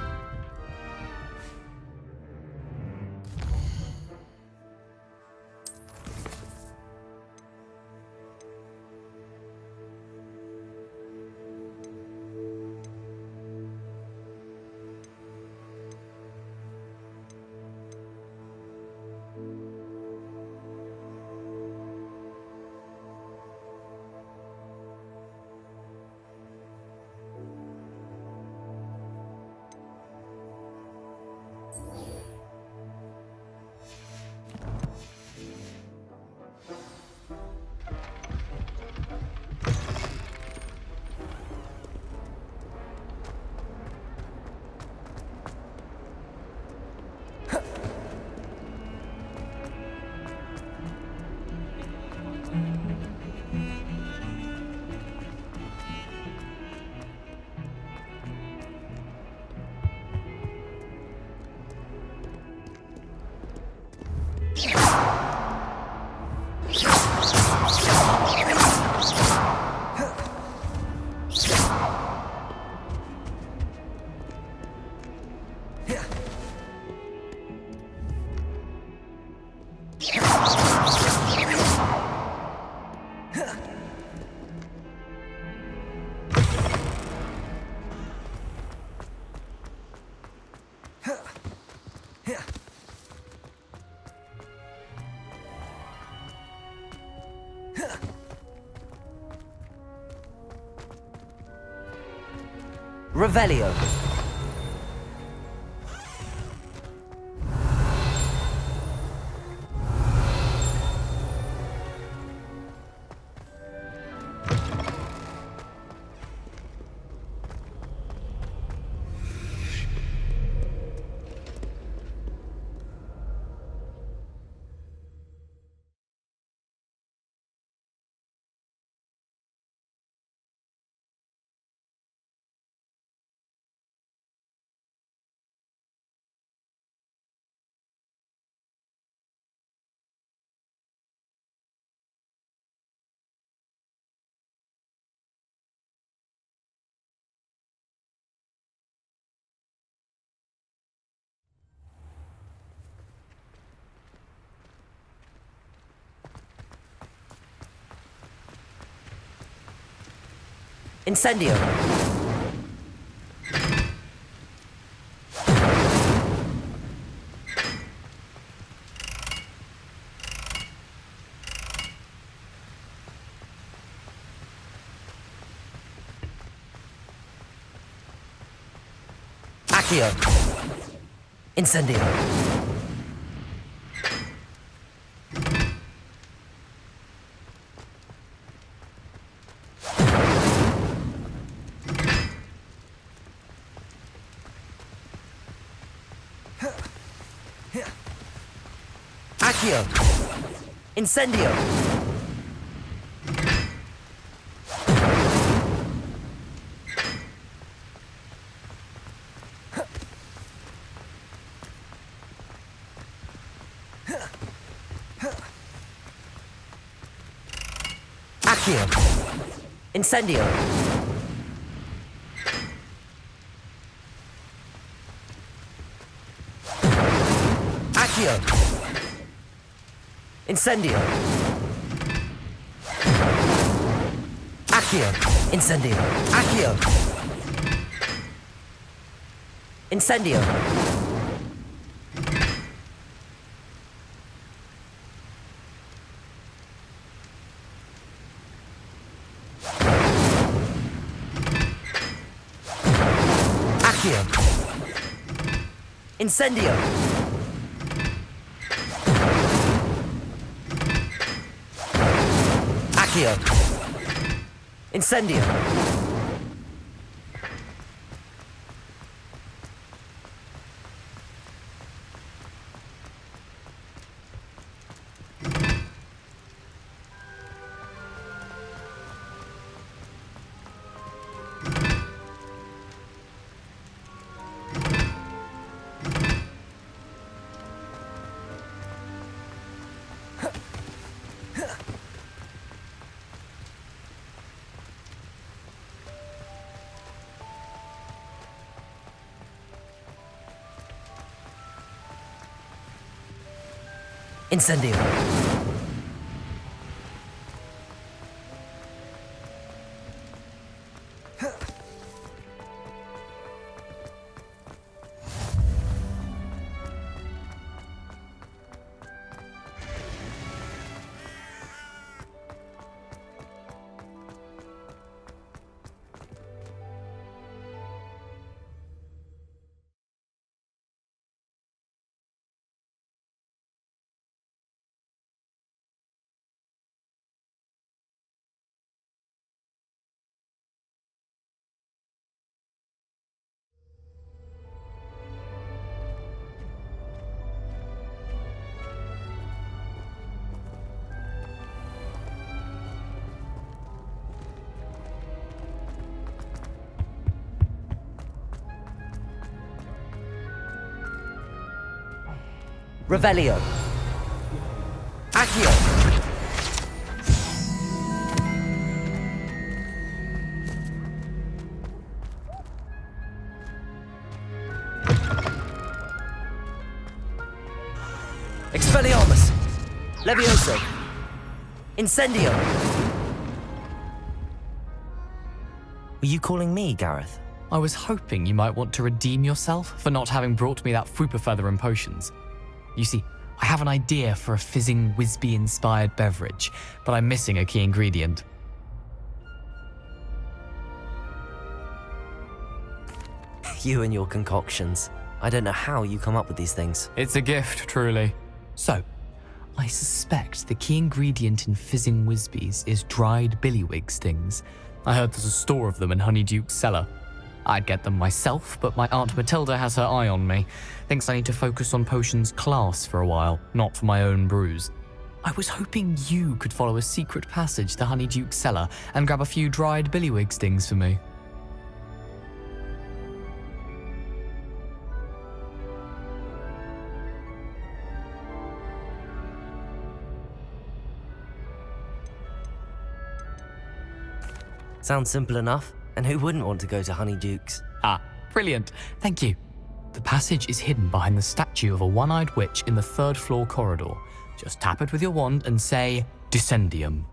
Revelio. Incendio. Accio. Incendio. Accio. Incendio. Accio. Incendio. Accio. Incendio. Accio. Incendio. Accio. Incendio. Accio. Incendio. Accio. Incendio. Incendio. Revelio. Accio. Expelliarmus. Levioso. Incendio. Were you calling me, Gareth? I was hoping you might want to redeem yourself for not having brought me that Fupa Feather and potions. You see, I have an idea for a fizzing Whizbee-inspired beverage, but I'm missing a key ingredient. You and your concoctions. I don't know how you come up with these things. It's a gift, truly. So, I suspect the key ingredient in fizzing Whizbees is dried billywig stings. I heard there's a store of them in Honeyduke's cellar. I'd get them myself, but my Aunt Matilda has her eye on me. Thinks I need to focus on potions class for a while, not for my own brews. I was hoping you could follow a secret passage to Honeyduke's cellar and grab a few dried billywig stings for me. Sounds simple enough. And who wouldn't want to go to Honeyduke's? Ah, brilliant. Thank you. The passage is hidden behind the statue of a one-eyed witch in the third floor corridor. Just tap it with your wand and say, Descendium.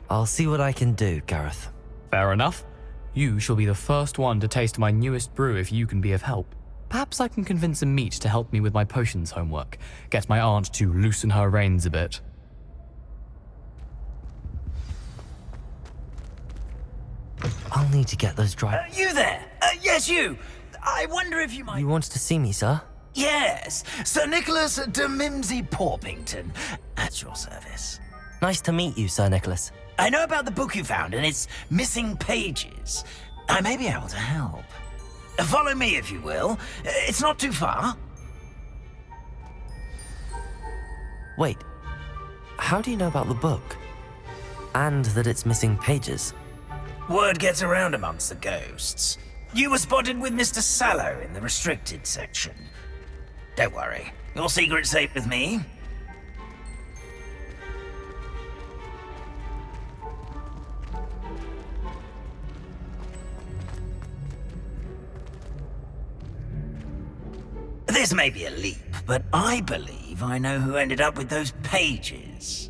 I'll see what I can do, Gareth. Fair enough. You shall be the first one to taste my newest brew if you can be of help. Perhaps I can convince a meat to help me with my potions homework. Get my aunt to loosen her reins a bit. I'll need to get those dry... You there? Yes, you. I wonder if you might... You wanted to see me, sir? Yes, Sir Nicholas de Mimsy Porpington. At your service. Nice to meet you, Sir Nicholas. I know about the book you found and its missing pages. I may be able to help. Follow me, if you will. It's not too far. Wait. How do you know about the book? And that it's missing pages? Word gets around amongst the ghosts. You were spotted with Mr. Sallow in the restricted section. Don't worry, your secret's safe with me. This may be a leap, but I believe I know who ended up with those pages.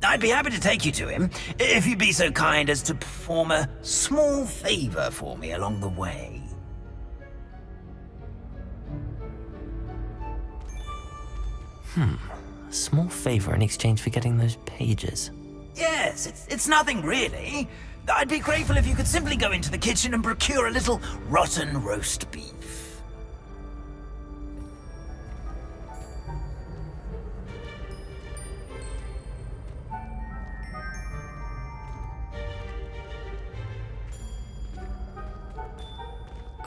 I'd be happy to take you to him, if you'd be so kind as to perform a small favor for me along the way. A small favor in exchange for getting those pages. Yes, it's nothing really. I'd be grateful if you could simply go into the kitchen and procure a little rotten roast beef.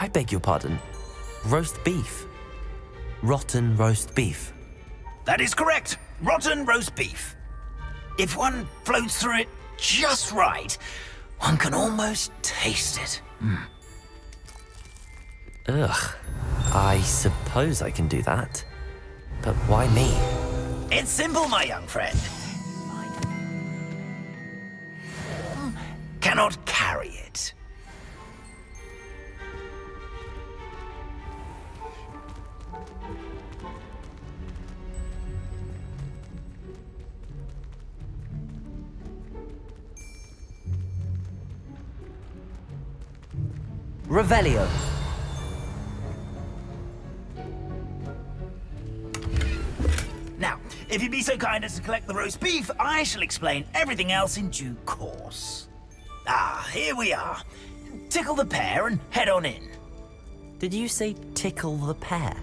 I beg your pardon. Roast beef. Rotten roast beef. That is correct. Rotten roast beef. If one floats through it just right, one can almost taste it. Ugh. I suppose I can do that. But why me? It's simple, my young friend. Cannot carry it. Revelio. Now, if you'd be so kind as to collect the roast beef, I shall explain everything else in due course. Ah, here we are. Tickle the pear and head on in. Did you say tickle the pear?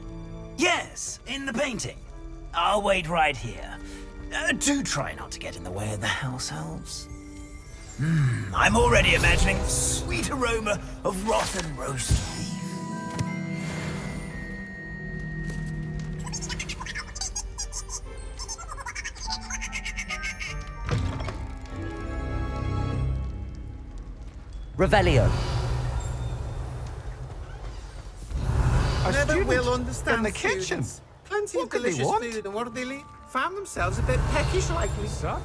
Yes, in the painting. I'll wait right here. Do try not to get in the way of the house elves. I'm already imagining the sweet aroma of rotten roast beef. Revelio. A Never student will understand in the kitchen. students. Plenty What of could they delicious want? food, and what do they leave? Found themselves a bit peckish likely. Sir,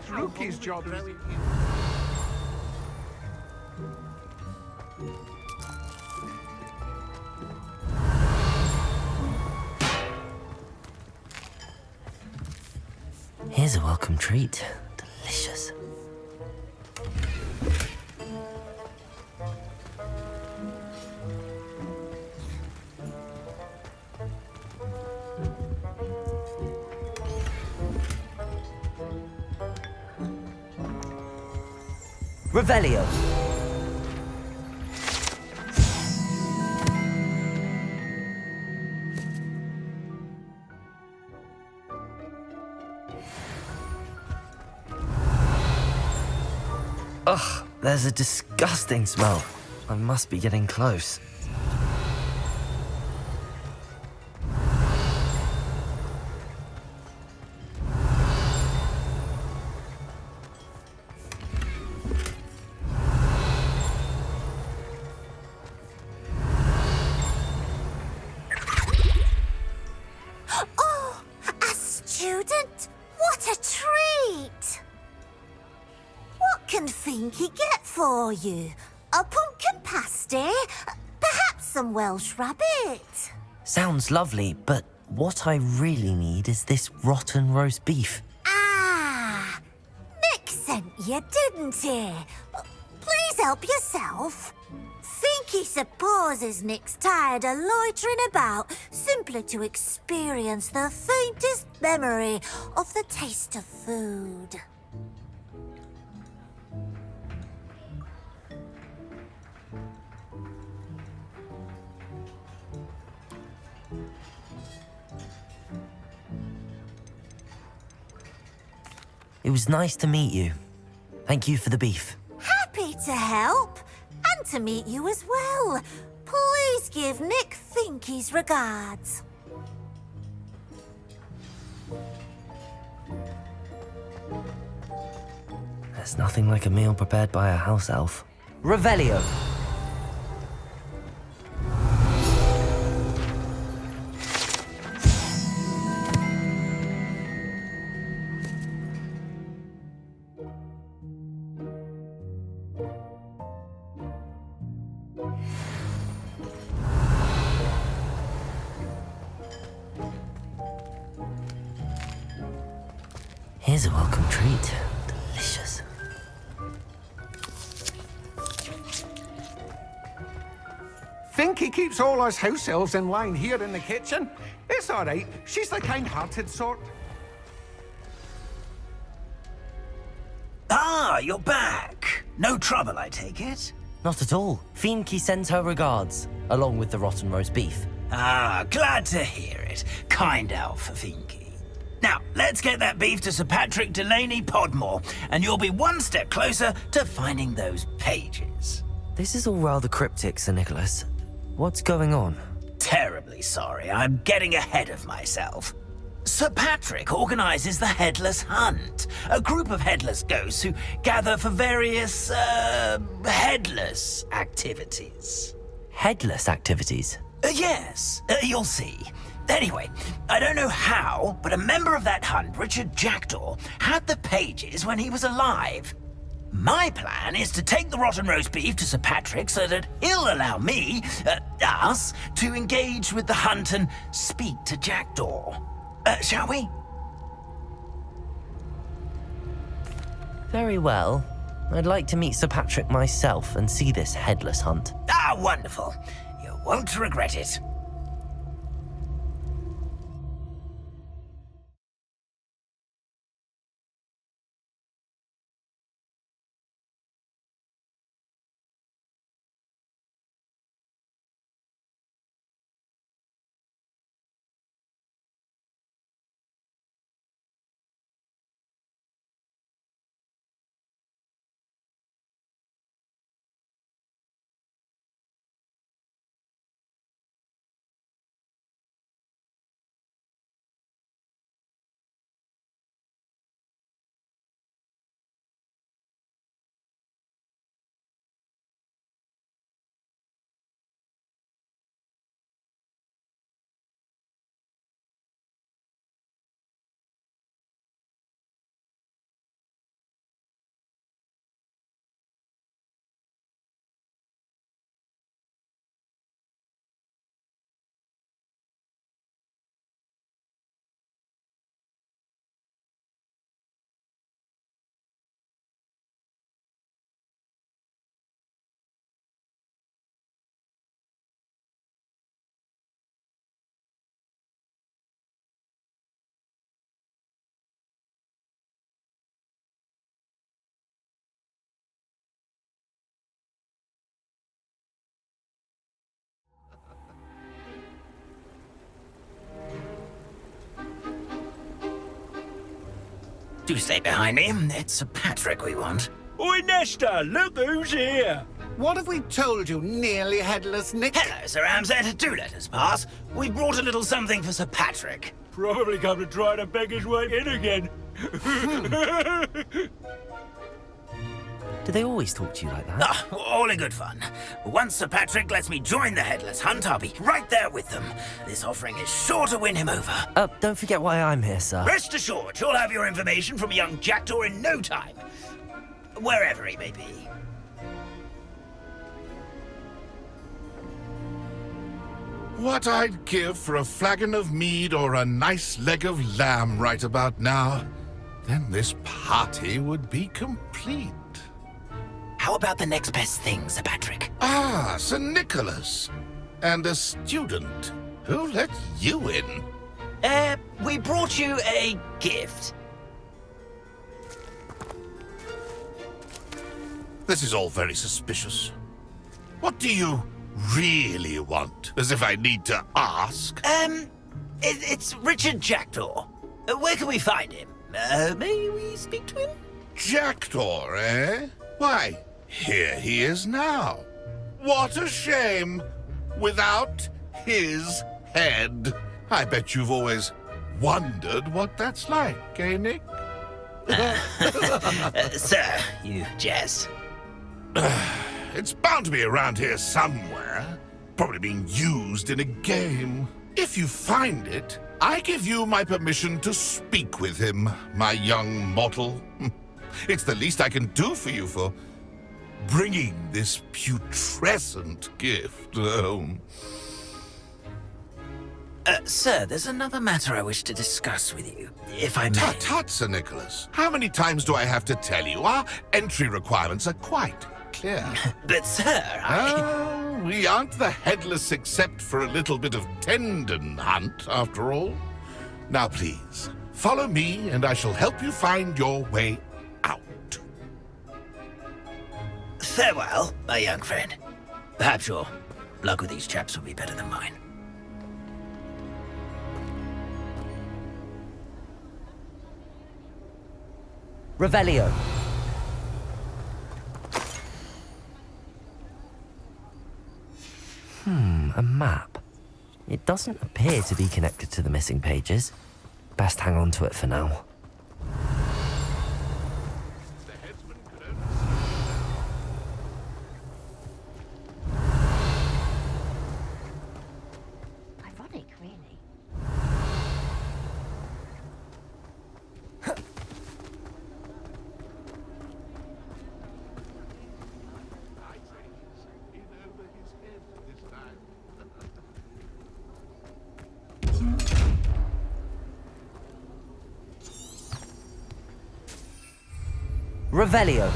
Rookie's job is... Here's a welcome treat. Delicious. Revelio. Ugh, there's a disgusting smell. I must be getting close. Oh, a student? What a treat! What can Finky get for you? A pumpkin pasty? Perhaps some Welsh rabbit? Sounds lovely, but what I really need is this rotten roast beef. Ah, Nick sent you, didn't he? Please help yourself. Finky supposes Nick's tired of loitering about simply to experience the faintest memory of the taste of food. It was nice to meet you. Thank you for the beef. Happy to help, and to meet you as well. Please give Nick Finky's regards. There's nothing like a meal prepared by a house elf. Revelio. Here's a welcome treat. Delicious. Finky keeps all us house elves in line here in the kitchen. It's all right. She's the kind-hearted sort. Ah, you're back. No trouble, I take it? Not at all. Fienke sends her regards, along with the rotten roast beef. Ah, glad to hear it. Kind elf, Fienke. Now, let's get that beef to Sir Patrick Delaney Podmore, and you'll be one step closer to finding those pages. This is all rather cryptic, Sir Nicholas. What's going on? Terribly sorry, I'm getting ahead of myself. Sir Patrick organizes the Headless Hunt, a group of headless ghosts who gather for various, headless activities. Headless activities? Yes, you'll see. Anyway, I don't know how, but a member of that hunt, Richard Jackdaw, had the pages when he was alive. My plan is to take the rotten roast beef to Sir Patrick so that he'll allow me, us, to engage with the hunt and speak to Jackdaw. Shall we? Very well. I'd like to meet Sir Patrick myself and see this headless hunt. Ah, wonderful. You won't regret it. Do stay behind me. It's Sir Patrick we want. Oi, Nesta, look who's here. What have we told you, nearly headless Nick? Hello, Sir Ramsed. Do let us pass. We brought a little something for Sir Patrick. Probably come to try to beg his way in again. Do they always talk to you like that? Ah, all in good fun. Once Sir Patrick lets me join the Headless Hunt, I'll be right there with them. This offering is sure to win him over. Don't forget why I'm here, sir. Rest assured, you'll have your information from young Jackdaw in no time. Wherever he may be. What I'd give for a flagon of mead or a nice leg of lamb right about now. Then this party would be complete. How about the next best thing, Sir Patrick? Ah, Sir Nicholas. And a student. Who let you in? We brought you a gift. This is all very suspicious. What do you really want? As if I need to ask. It's Richard Jackdaw. Where can we find him? May we speak to him? Jackdaw, eh? Why, here he is now. What a shame. Without his head. I bet you've always wondered what that's like, eh, Nick? Sir, you jest. It's bound to be around here somewhere. Probably being used in a game. If you find it, I give you my permission to speak with him, my young mortal. It's the least I can do for you for bringing this putrescent gift home. Sir, there's another matter I wish to discuss with you, if I may. Tut, tut, Sir Nicholas. How many times do I have to tell you? Our entry requirements are quite clear. But, sir, we aren't the headless except for a little bit of tendon hunt, after all. Now, please, follow me, and I shall help you find your way out. Farewell, my young friend. Perhaps your luck with these chaps will be better than mine. Revelio. A map. It doesn't appear to be connected to the missing pages. Best hang on to it for now. Ironic, really. Revelio.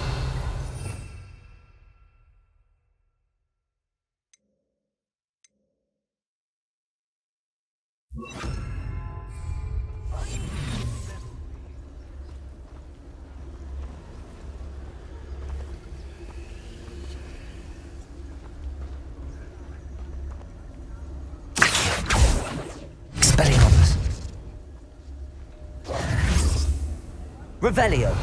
Expelliarmus. Revelio.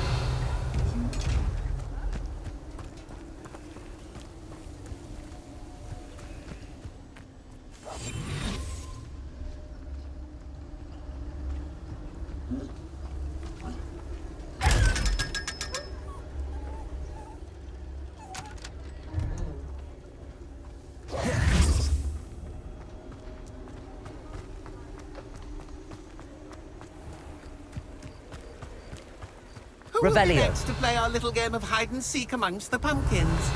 Who will be Revelio. next to play our little game of hide and seek amongst the pumpkins?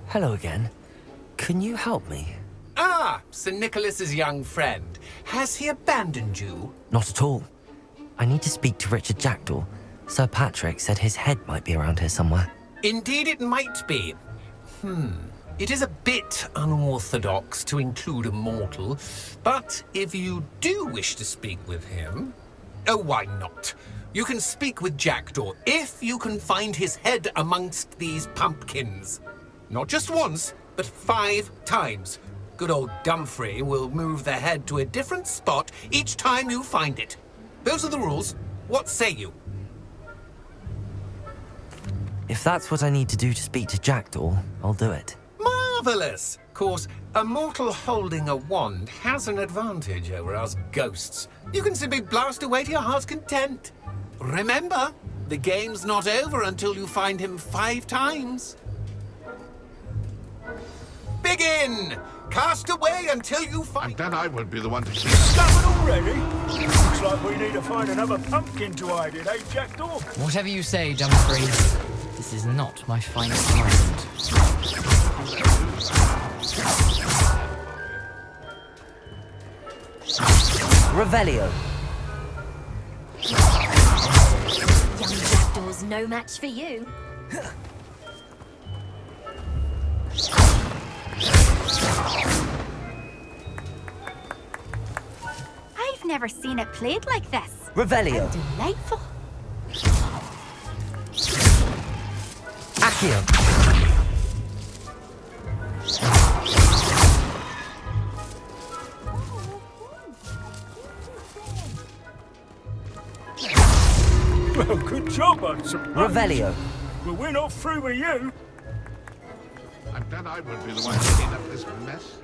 Hello again. Can you help me? Ah, Sir Nicholas's young friend. Has he abandoned you? Not at all. I need to speak to Richard Jackdaw. Sir Patrick said his head might be around here somewhere. Indeed it might be. It is a bit unorthodox to include a mortal, but if you do wish to speak with him... Oh, why not? You can speak with Jackdaw if you can find his head amongst these pumpkins. Not just once, but 5 times. Good old Dumfrey will move the head to a different spot each time you find it. Those are the rules. What say you? If that's what I need to do to speak to Jackdaw, I'll do it. Marvellous! Of course, a mortal holding a wand has an advantage over us ghosts. You can simply blast away to your heart's content. Remember, the game's not over until you find him 5 times. Begin! Cast away until you find... And then I won't be the one to... Stubborn already? Looks like we need to find another pumpkin to hide in, eh, Jackdaw? Whatever you say, Dumfrey. This is not my finest moment. Revelio. Young Jackdaw's no match for you. I've never seen it played like this. Revelio. Delightful. Accio. Well, good job, I suppose. Revelio. But we're not through with you. And then I won't be the one to clean up this mess.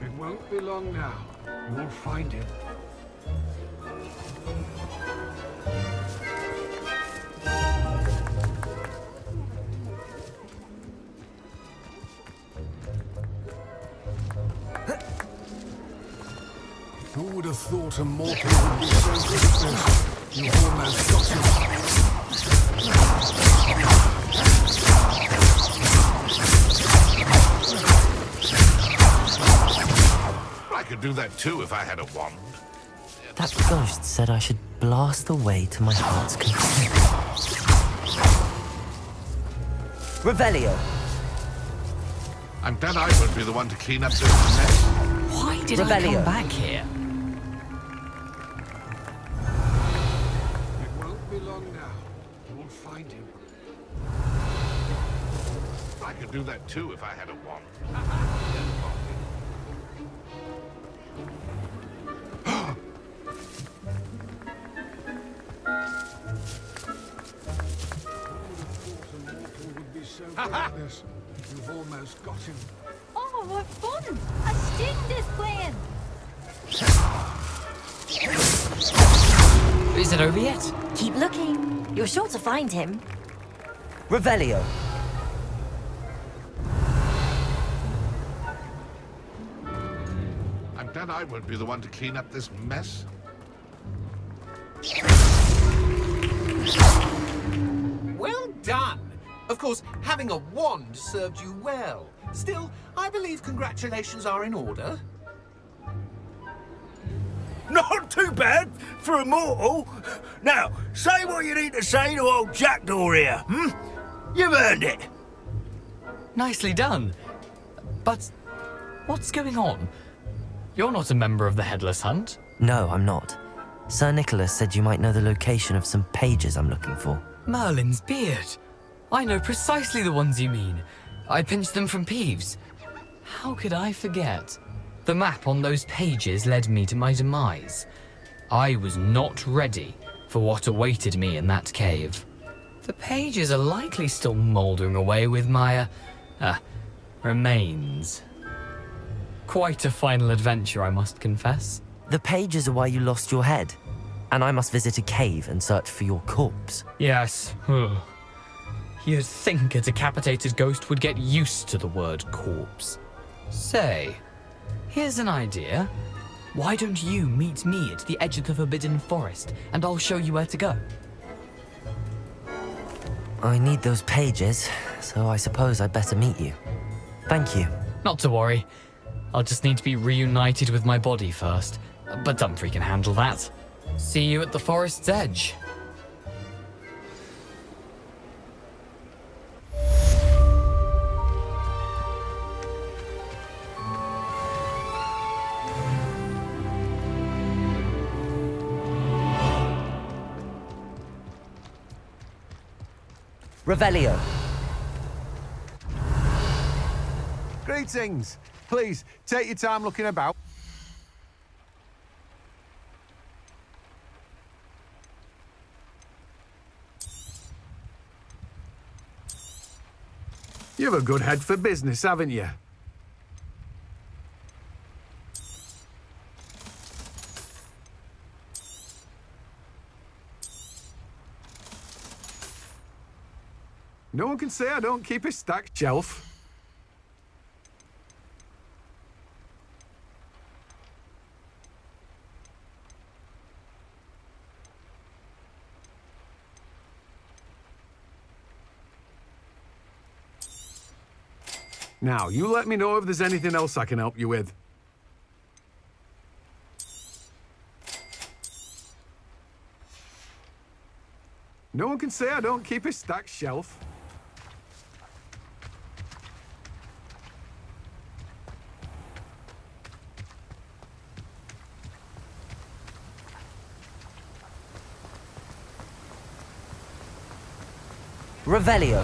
It won't be long now. We'll find him. Who would have thought a mortal would be so good at this? You almost got him. I could do that too if I had a wand. That ghost said I should blast away to my heart's content. Revelio. I'm glad I won't be the one to clean up this mess. Why did I come back here? It won't be long now. You'll find him. I could do that too if I had a wand. So good at this. You've almost got him. Oh, what fun! A student is playing. Is it over yet? Keep looking. You're sure to find him. Revelio. I'm glad I won't be the one to clean up this mess. Well done! Of course, having a wand served you well. Still, I believe congratulations are in order. Not too bad for a mortal. Now, say what you need to say to old Jackdaw here, You've earned it. Nicely done. But what's going on? You're not a member of the Headless Hunt. No, I'm not. Sir Nicholas said you might know the location of some pages I'm looking for. Merlin's beard. I know precisely the ones you mean. I pinched them from Peeves. How could I forget? The map on those pages led me to my demise. I was not ready for what awaited me in that cave. The pages are likely still mouldering away with my, remains. Quite a final adventure, I must confess. The pages are why you lost your head, and I must visit a cave and search for your corpse. Yes. You'd think a decapitated ghost would get used to the word corpse. Say, here's an idea. Why don't you meet me at the edge of the Forbidden Forest, and I'll show you where to go? I need those pages, so I suppose I'd better meet you. Thank you. Not to worry. I'll just need to be reunited with my body first. But Dumfries can handle that. See you at the forest's edge. Revelio. Greetings. Please, take your time looking about. You've a good head for business, haven't you? No one can say I don't keep a stacked shelf. Now, you let me know if there's anything else I can help you with. No one can say I don't keep a stacked shelf. Revelio.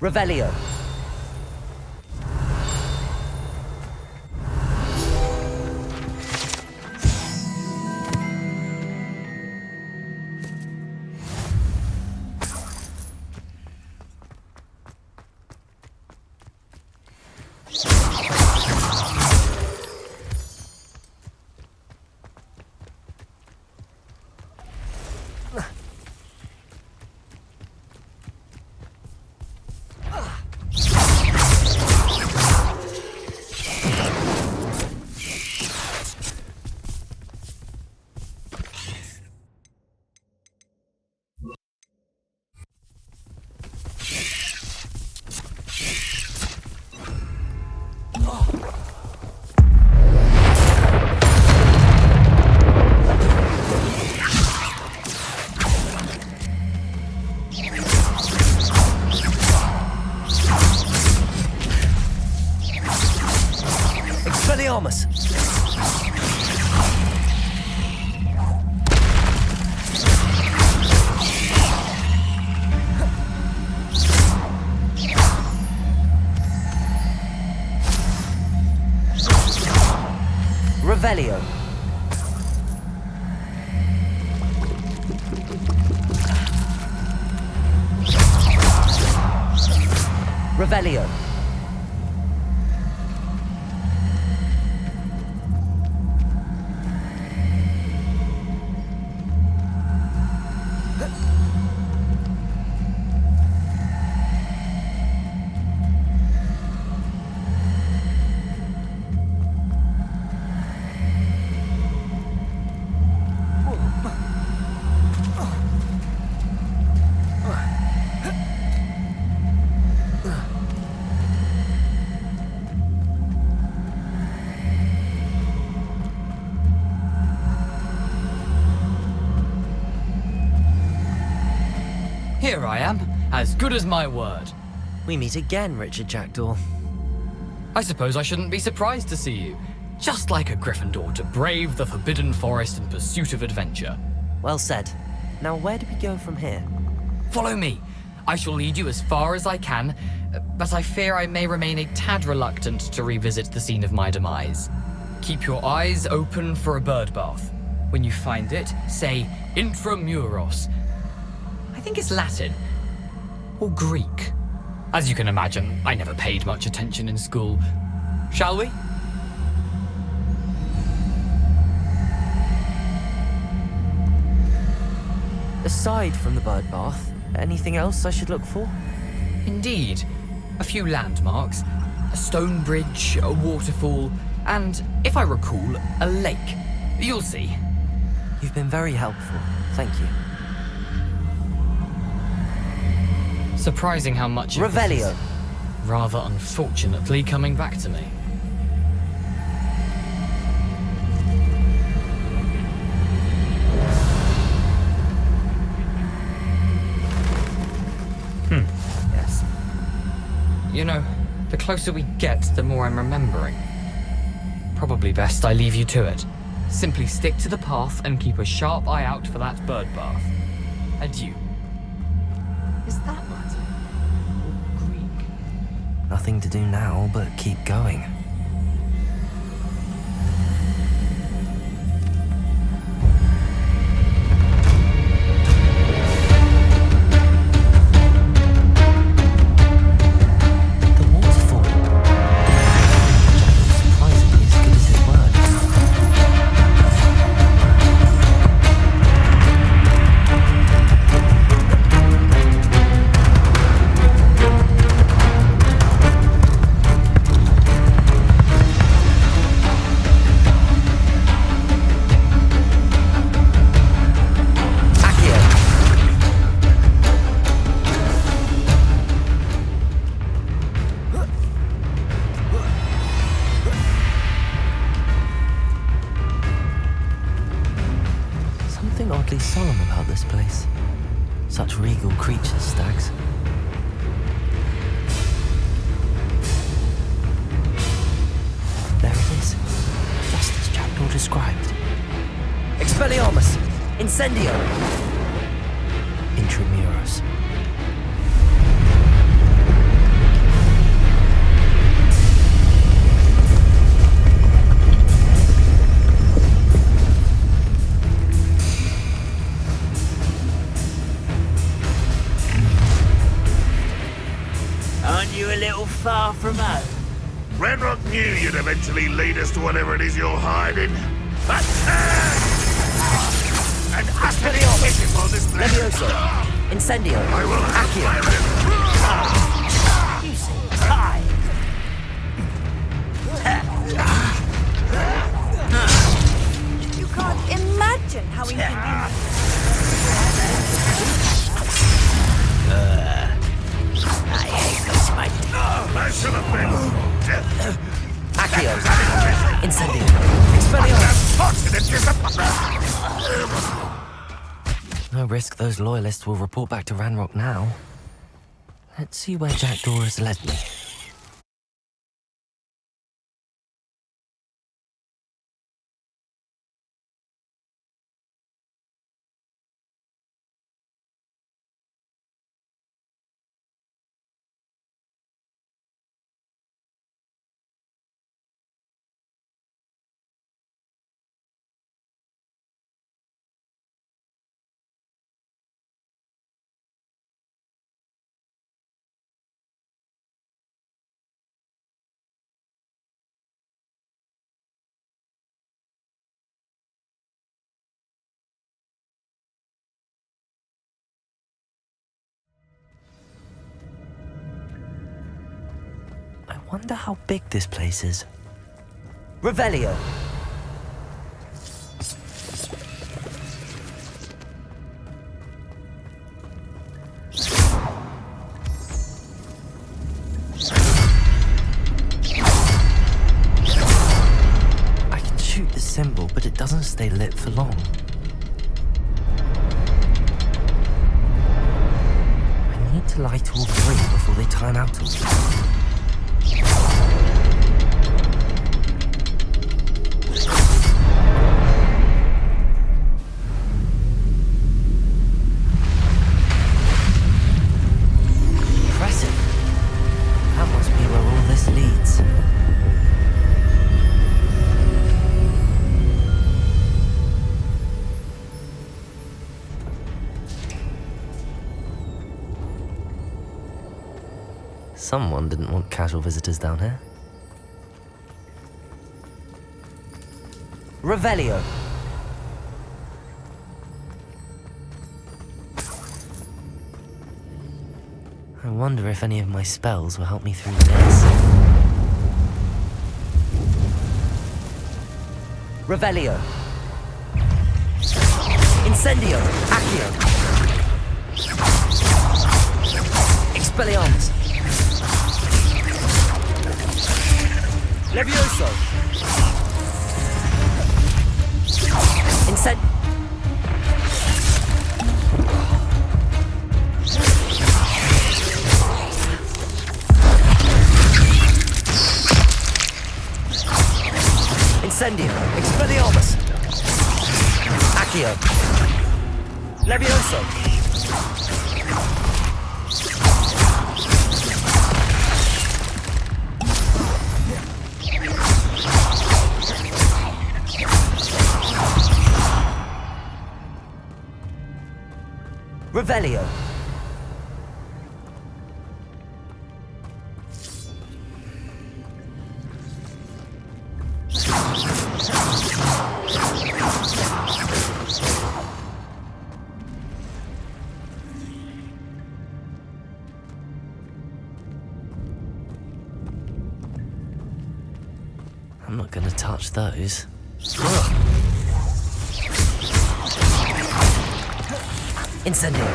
Revelio. Expelliarmus! Revelio. Revelio. Here I am, as good as my word. We meet again, Richard Jackdaw. I suppose I shouldn't be surprised to see you. Just like a Gryffindor to brave the Forbidden Forest in pursuit of adventure. Well said. Now where do we go from here? Follow me. I shall lead you as far as I can, but I fear I may remain a tad reluctant to revisit the scene of my demise. Keep your eyes open for a bird bath. When you find it, say Intramuros. I think it's Latin. Or Greek. As you can imagine, I never paid much attention in school. Shall we? Aside from the bird bath, anything else I should look for? Indeed. A few landmarks. A stone bridge, a waterfall, and, if I recall, a lake. You'll see. You've been very helpful. Thank you. Surprising how much of this Revelio. is rather unfortunately coming back to me. Yes. You know, the closer we get, the more I'm remembering. Probably best I leave you to it. Simply stick to the path and keep a sharp eye out for that bird bath. Adieu. Is that Latin? Or Greek? Nothing to do now but keep going. Oddly solemn about this place. Such regal creatures, stags. There it is, just as Jackdaw described. Expelliarmus! Incendio! Intramuros. little far from home. Ranrock knew you'd eventually lead us to whatever it is you're hiding. But and utterly pitiful this thing. Levioso. Incendio. I will have Accio. my revenge. You seem tired. You can't imagine how inconvenient. I hate this, mate. I should have been. Accio. Incendio. No risk those loyalists will report back to Ranrock now. Let's see where Jackdaw has led me. I wonder how big this place is. Revelio. I can shoot the symbol, but it doesn't stay lit for long. I need to light all three before they time out on me. Impressive. That must be where all this leads. Someone didn't want casual visitors down here. Revelio. I wonder if any of my spells will help me through this. Revelio. Incendio. Accio. Expelliarmus. Levioso. Incend... Incendio. Expelliarmus. Accio. Levioso. Revelio. I'm not gonna touch those. Ugh. Incendio.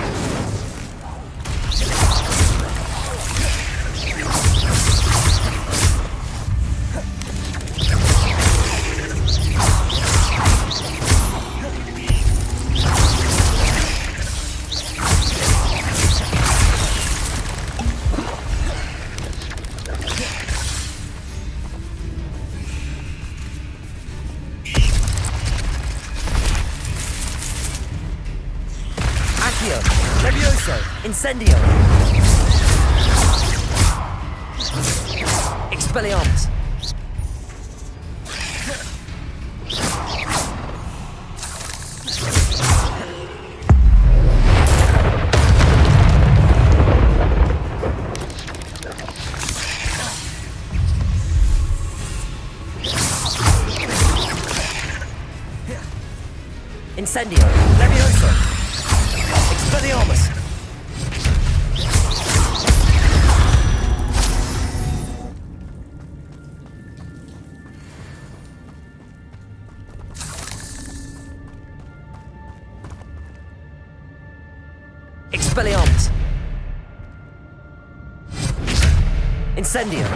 Levioso. Incendio. Expelliarmus. Incendio! Levioso! Expelliarmus! Expelliarmus! Incendio!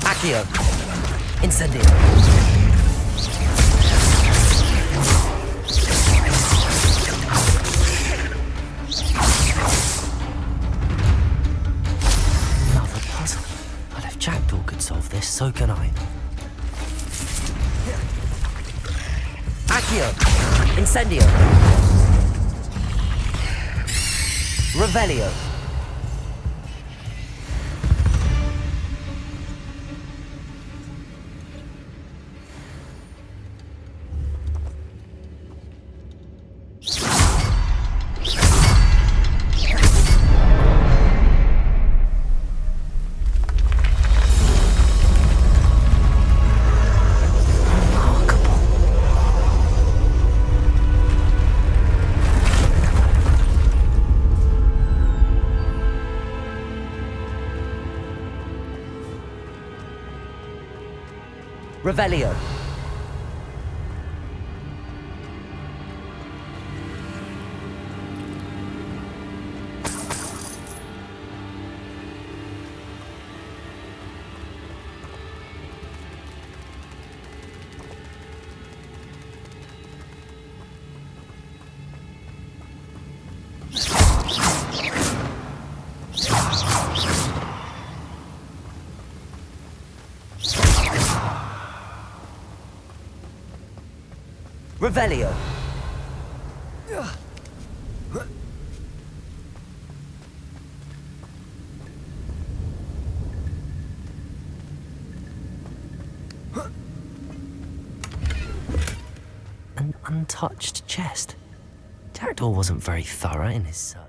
Accio! Incendio! Another puzzle. Well, if Jackdaw could solve this, so can I. Accio! Incendio! Revelio! Revelio. Revelio. An untouched chest. Jackdaw wasn't very thorough in his search.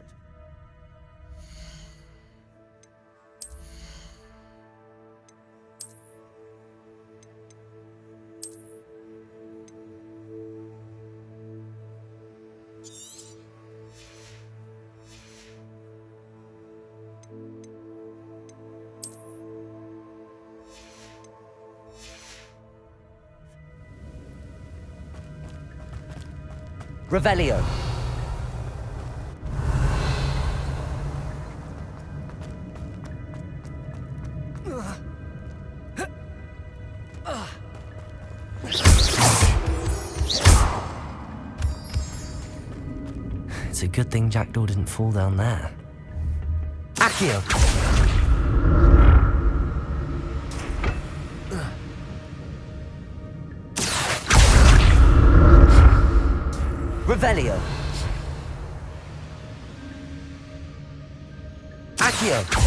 Revelio. It's a good thing Jackdaw didn't fall down there. Accio. Revelio. Accio. Accio!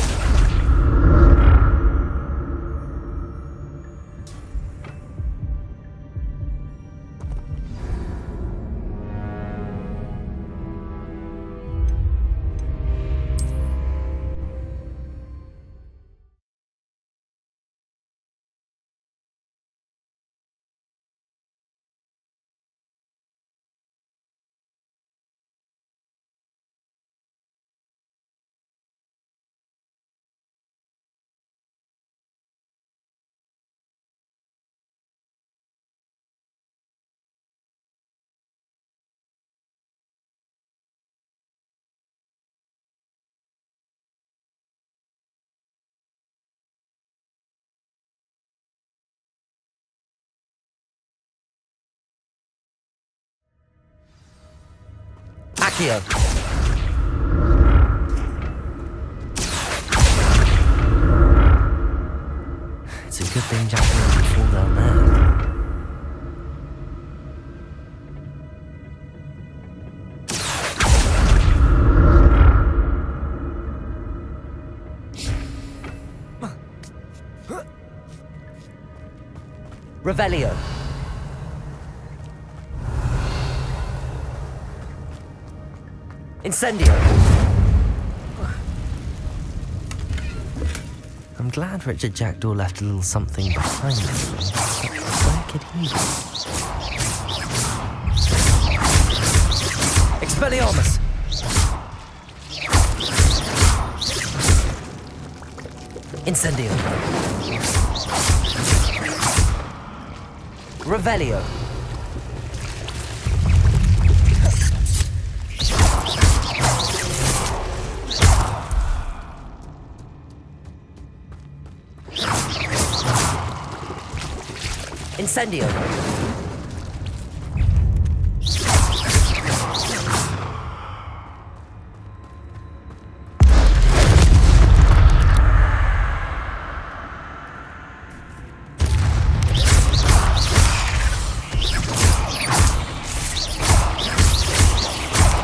Accio! It's a good thing Jack didn't fall down there. Revelio. Incendio. I'm glad Richard Jackdaw left a little something behind him. Where could he be? Expelliarmus! Incendio. Revelio. Incendio.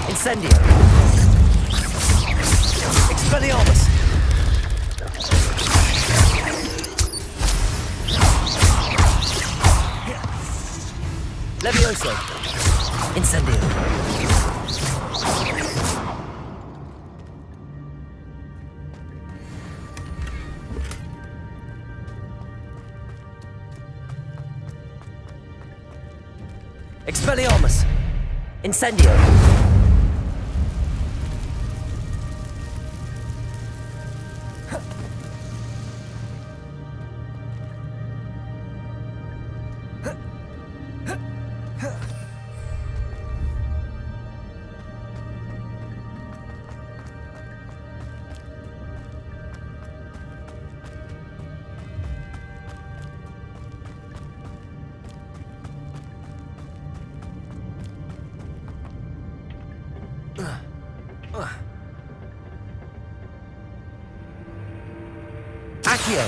Incendio. Expelliarmus. Levioso. Incendio. Expelliarmus. Incendio. Accio.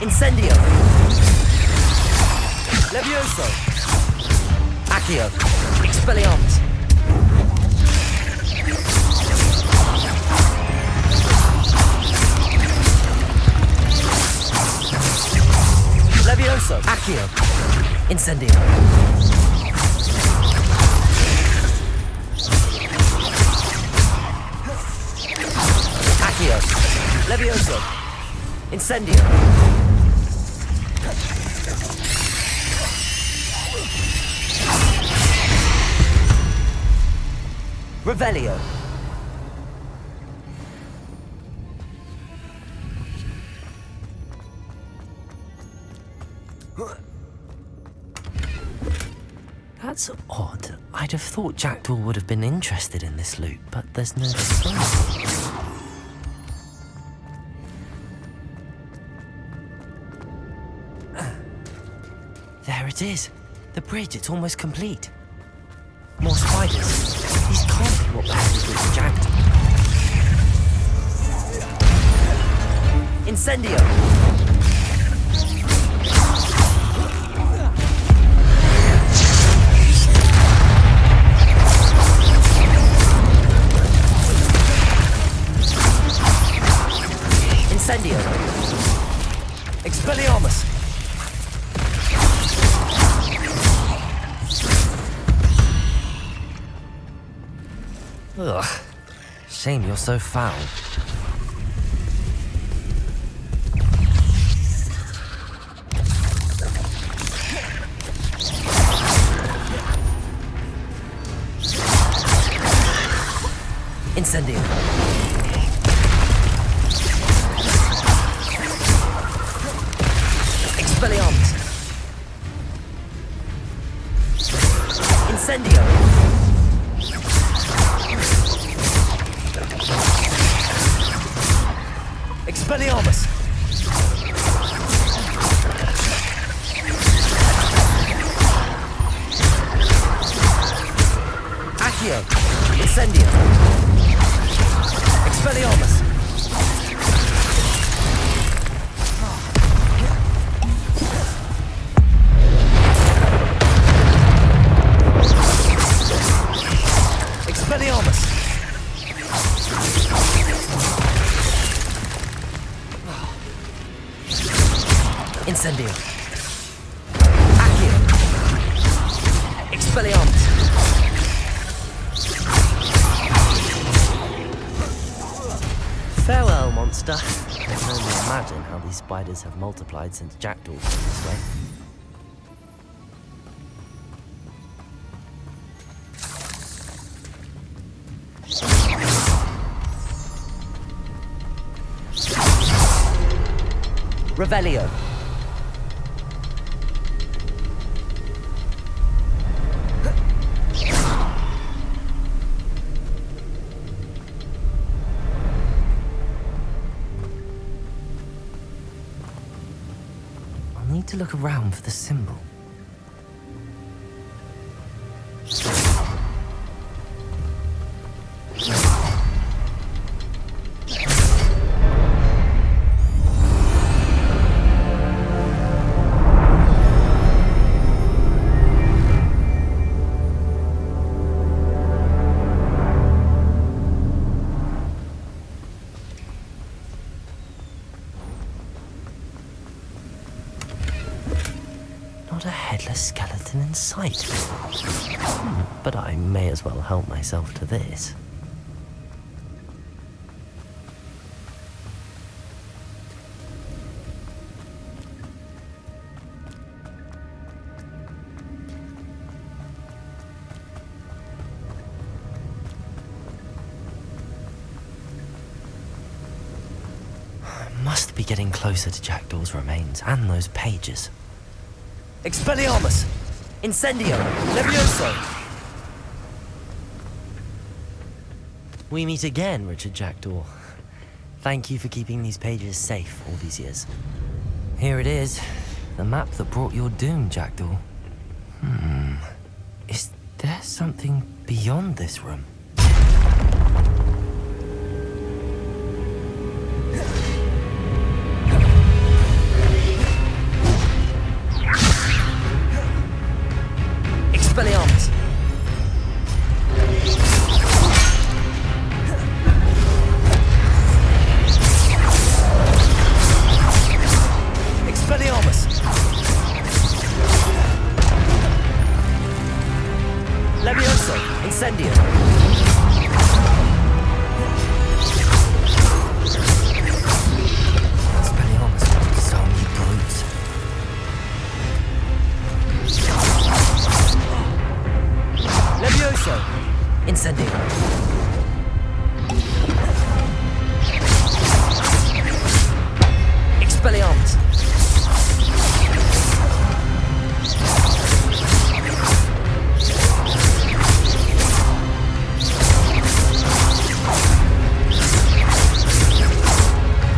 Incendio. Levioso. Accio. Expelliarmus. Levioso. Accio. Incendio. Accio. Levioso. Incendio. Revelio. That's odd. I'd have thought Jackdaw would have been interested in this loot, but there's no sign. There it is. The bridge, it's almost complete. More spiders. These can't be what passes with Jackdaw. Incendio. Incendio! Expelliarmus! Ugh. Shame you're so foul. Incendio. Expelliarmus. Incendio. Expelliarmus. Accio. Incendio. Expelliarmus. Expelliarmus. Incendio. Accio. Expelliarmus. Farewell, monster. I can only imagine how these spiders have multiplied since Jackdaw came this way. Revelio. I'll need to look around for the symbol. Not a headless skeleton in sight. But I may as well help myself to this. I must be getting closer to Jackdaw's remains and those pages. Expelliarmus! Incendio! Levioso! We meet again, Richard Jackdaw. Thank you for keeping these pages safe all these years. Here it is, the map that brought your doom, Jackdaw. Is there something beyond this room? Expelliarmus! Expelliarmus! Levioso! Incendio! Expelliarmus, so many brutes. Levioso! Incendio! Expelliarmus!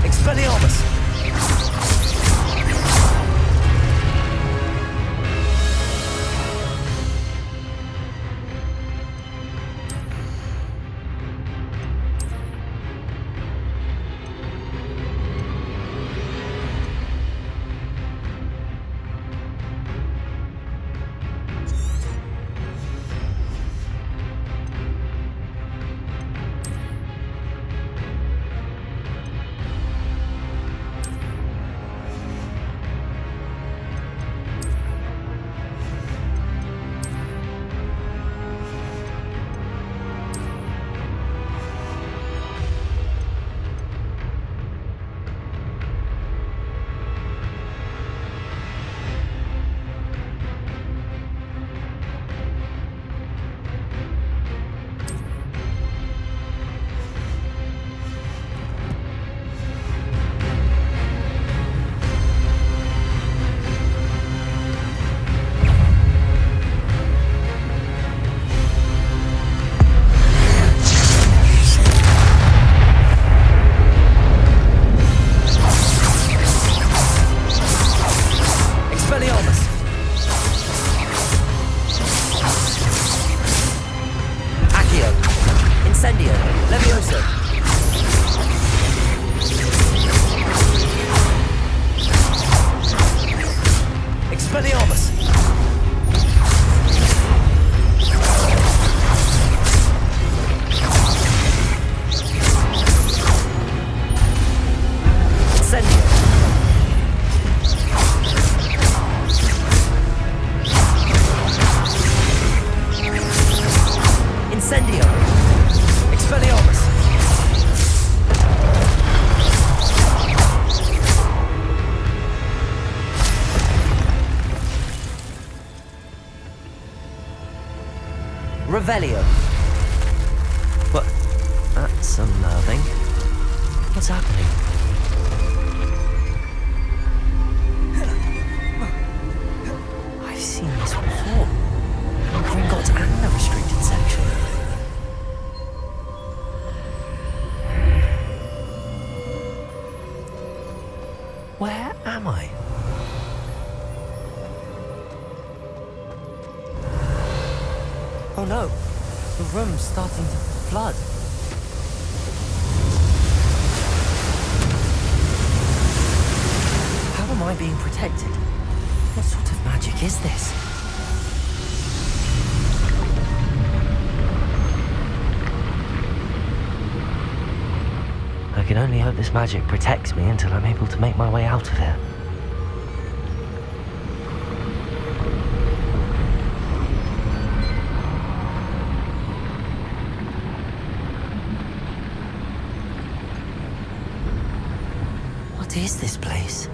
Expelliarmus! Incendio. Incendio. Expelliarmus. Revelio. What? That's unnerving. What's happening? I've seen this before. In Gringotts and the restricted section. Where am I? Oh no, the room's starting to flood. How am I being protected? What sort of magic is this? I can only hope this magic protects me until I'm able to make my way out of here. What is this place?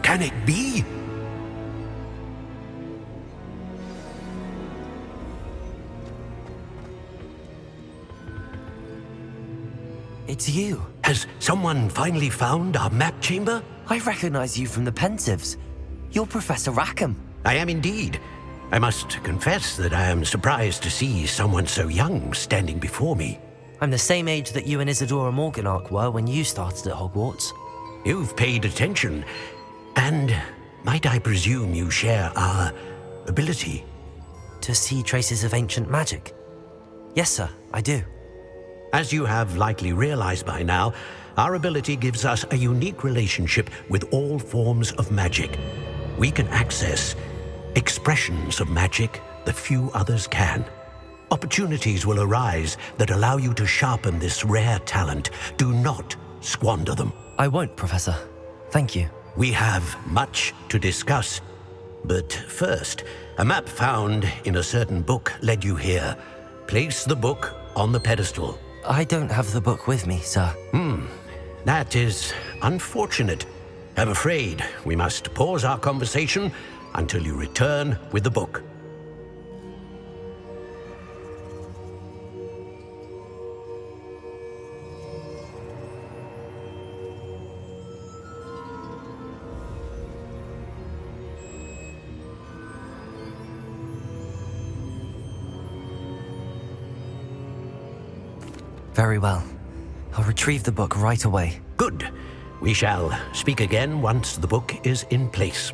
Can it be? It's you. Has someone finally found our map chamber? I recognize you from the Pensieves. You're Professor Rackham. I am indeed. I must confess that I am surprised to see someone so young standing before me. I'm the same age that you and Isadora Morganach were when you started at Hogwarts. You've paid attention. And might I presume you share our ability? To see traces of ancient magic? Yes, sir, I do. As you have likely realized by now, our ability gives us a unique relationship with all forms of magic. We can access expressions of magic that few others can. Opportunities will arise that allow you to sharpen this rare talent. Do not squander them. I won't, Professor. Thank you. We have much to discuss. But first, a map found in a certain book led you here. Place the book on the pedestal. I don't have the book with me, sir. That is unfortunate. I'm afraid we must pause our conversation until you return with the book. Very well. I'll retrieve the book right away. Good. We shall speak again once the book is in place.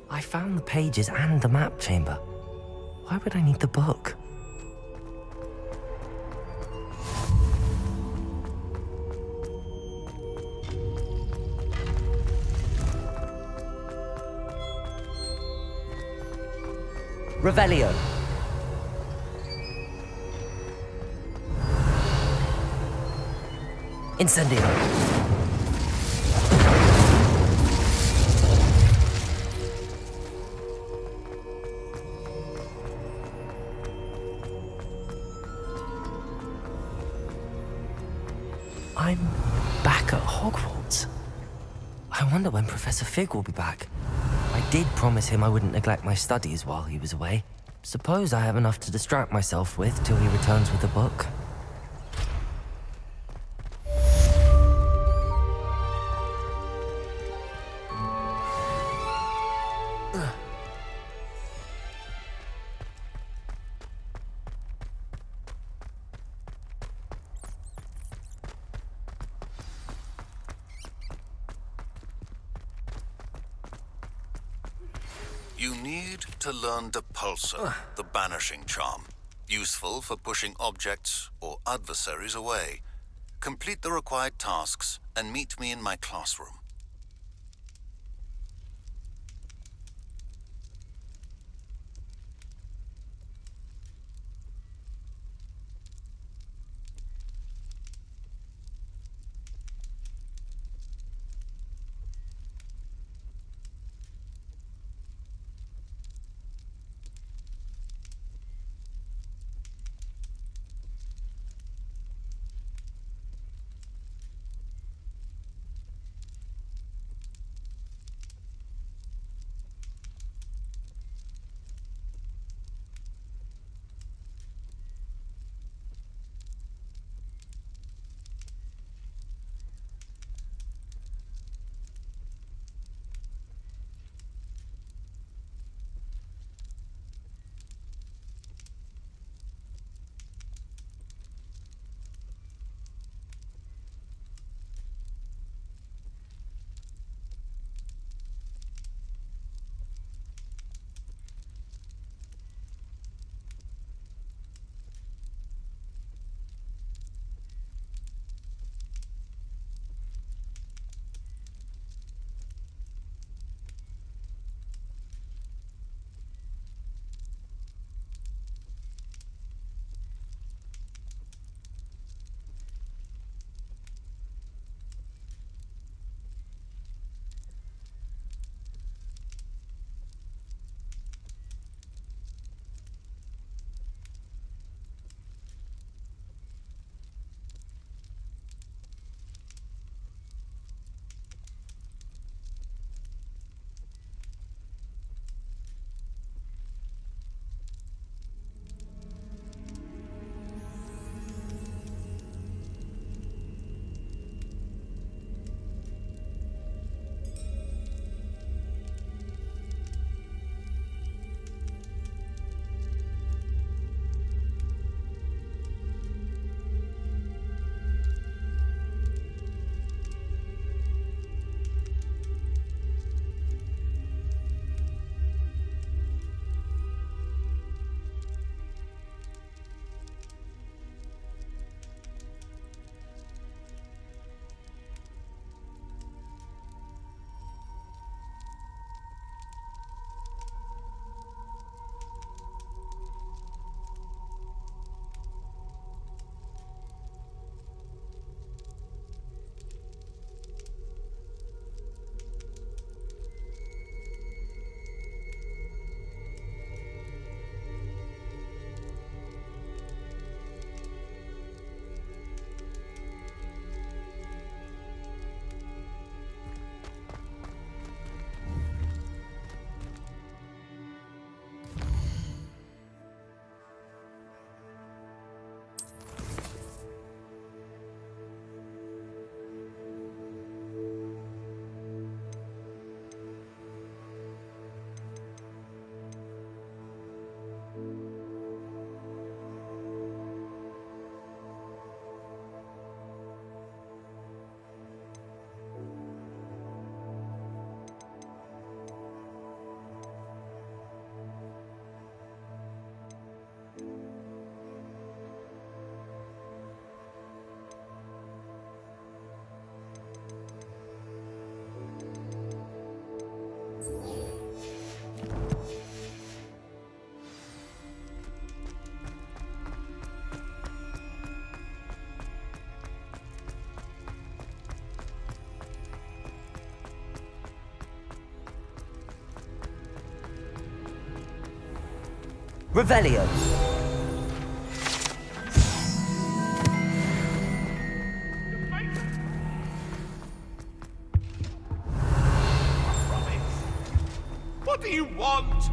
I found the pages and the map chamber. Why would I need the book? Revelio. Incendio. I'm back at Hogwarts. I wonder when Professor Fig will be back. I did promise him I wouldn't neglect my studies while he was away. Suppose I have enough to distract myself with till he returns with the book. You need to learn Depulsor, the banishing charm. Useful for pushing objects or adversaries away. Complete the required tasks and meet me in my classroom. Revelio. What do you want?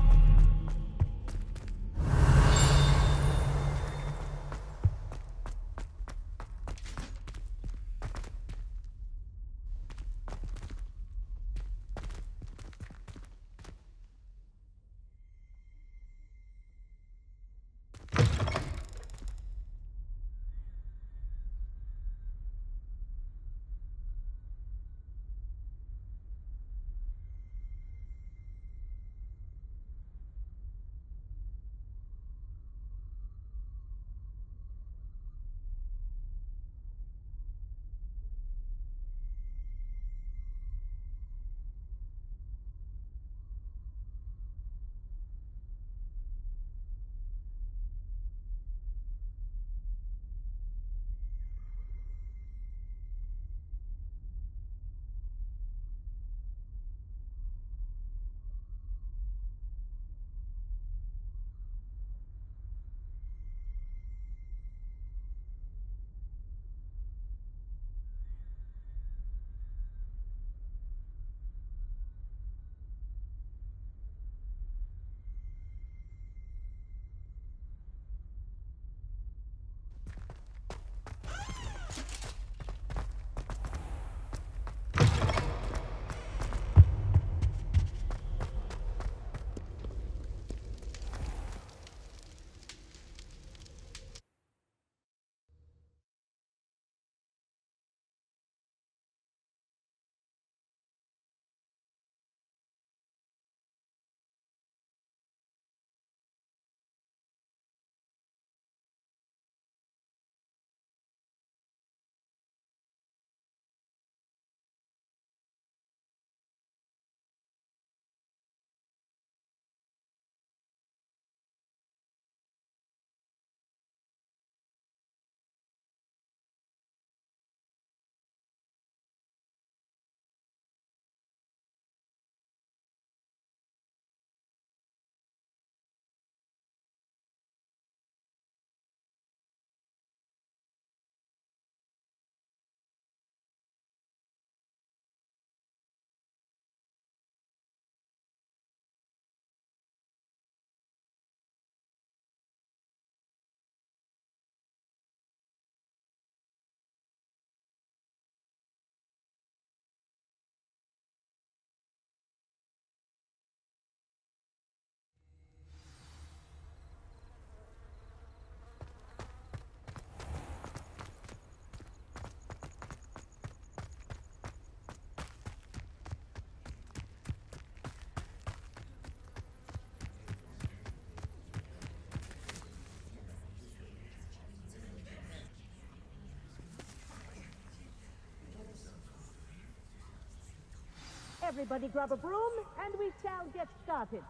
Everybody grab a broom, and we shall get started.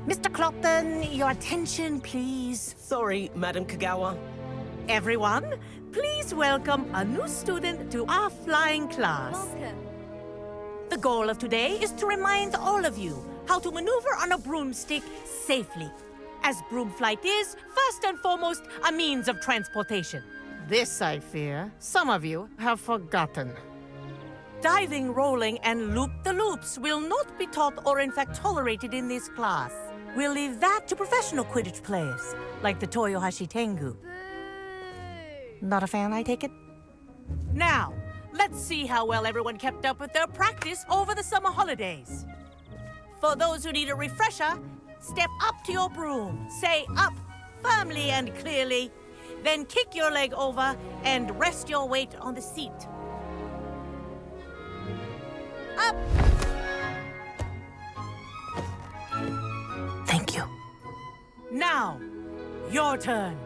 Mr. Clopton, your attention, please. Sorry, Madam Kagawa. Everyone, please welcome a new student to our flying class. Welcome. The goal of today is to remind all of you how to maneuver on a broomstick safely, as broom flight is, first and foremost, a means of transportation. This, I fear, some of you have forgotten. Diving, rolling, and loop-the-loops will not be taught or in fact tolerated in this class. We'll leave that to professional Quidditch players, like the Toyohashi Tengu. Not a fan, I take it? Now, let's see how well everyone kept up with their practice over the summer holidays. For those who need a refresher, step up to your broom, say up firmly and clearly, then kick your leg over and rest your weight on the seat. Up! Thank you. Now, your turn.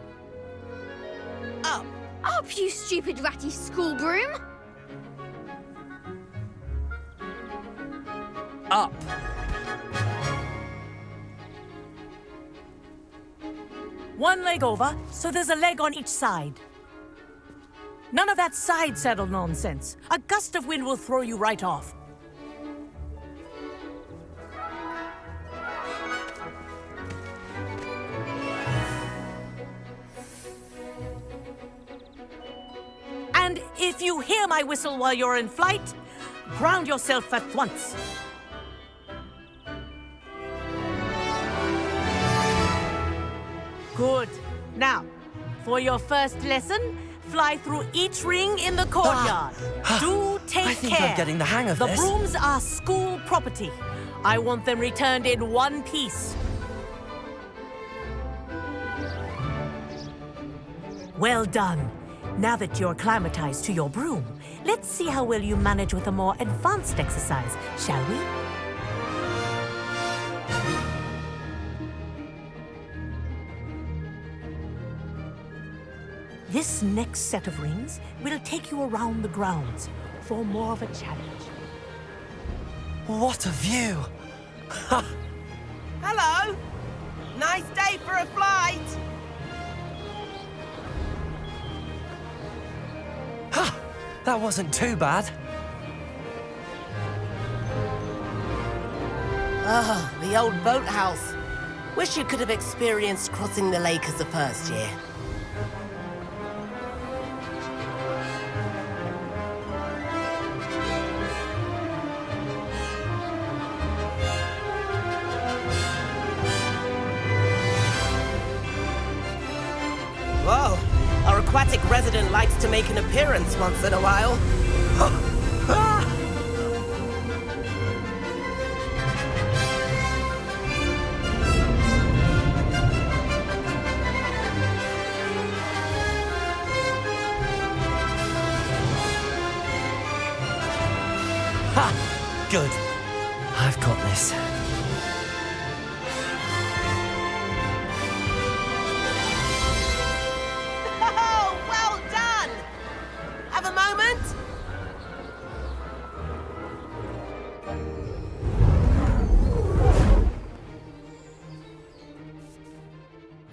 Up! Up, you stupid ratty school broom! Up. One leg over, so there's a leg on each side. None of that side saddle nonsense. A gust of wind will throw you right off. If you hear my whistle while you're in flight, ground yourself at once. Good. Now, for your first lesson, fly through each ring in the courtyard. Do take care. I think I'm getting the hang of this. this. The brooms are school property. I want them returned in one piece. Well done. Now that you're acclimatized to your broom, let's see how well you manage with a more advanced exercise, shall we? This next set of rings will take you around the grounds for more of a challenge. What a view! Hello! Nice day for a flight! That wasn't too bad. Ah, the old boathouse. Wish you could have experienced crossing the lake as a first year. Whoa, our aquatic resident likes to make an appearance once in a while. Ha! Good. I've got this. Oh, well done! Have a moment?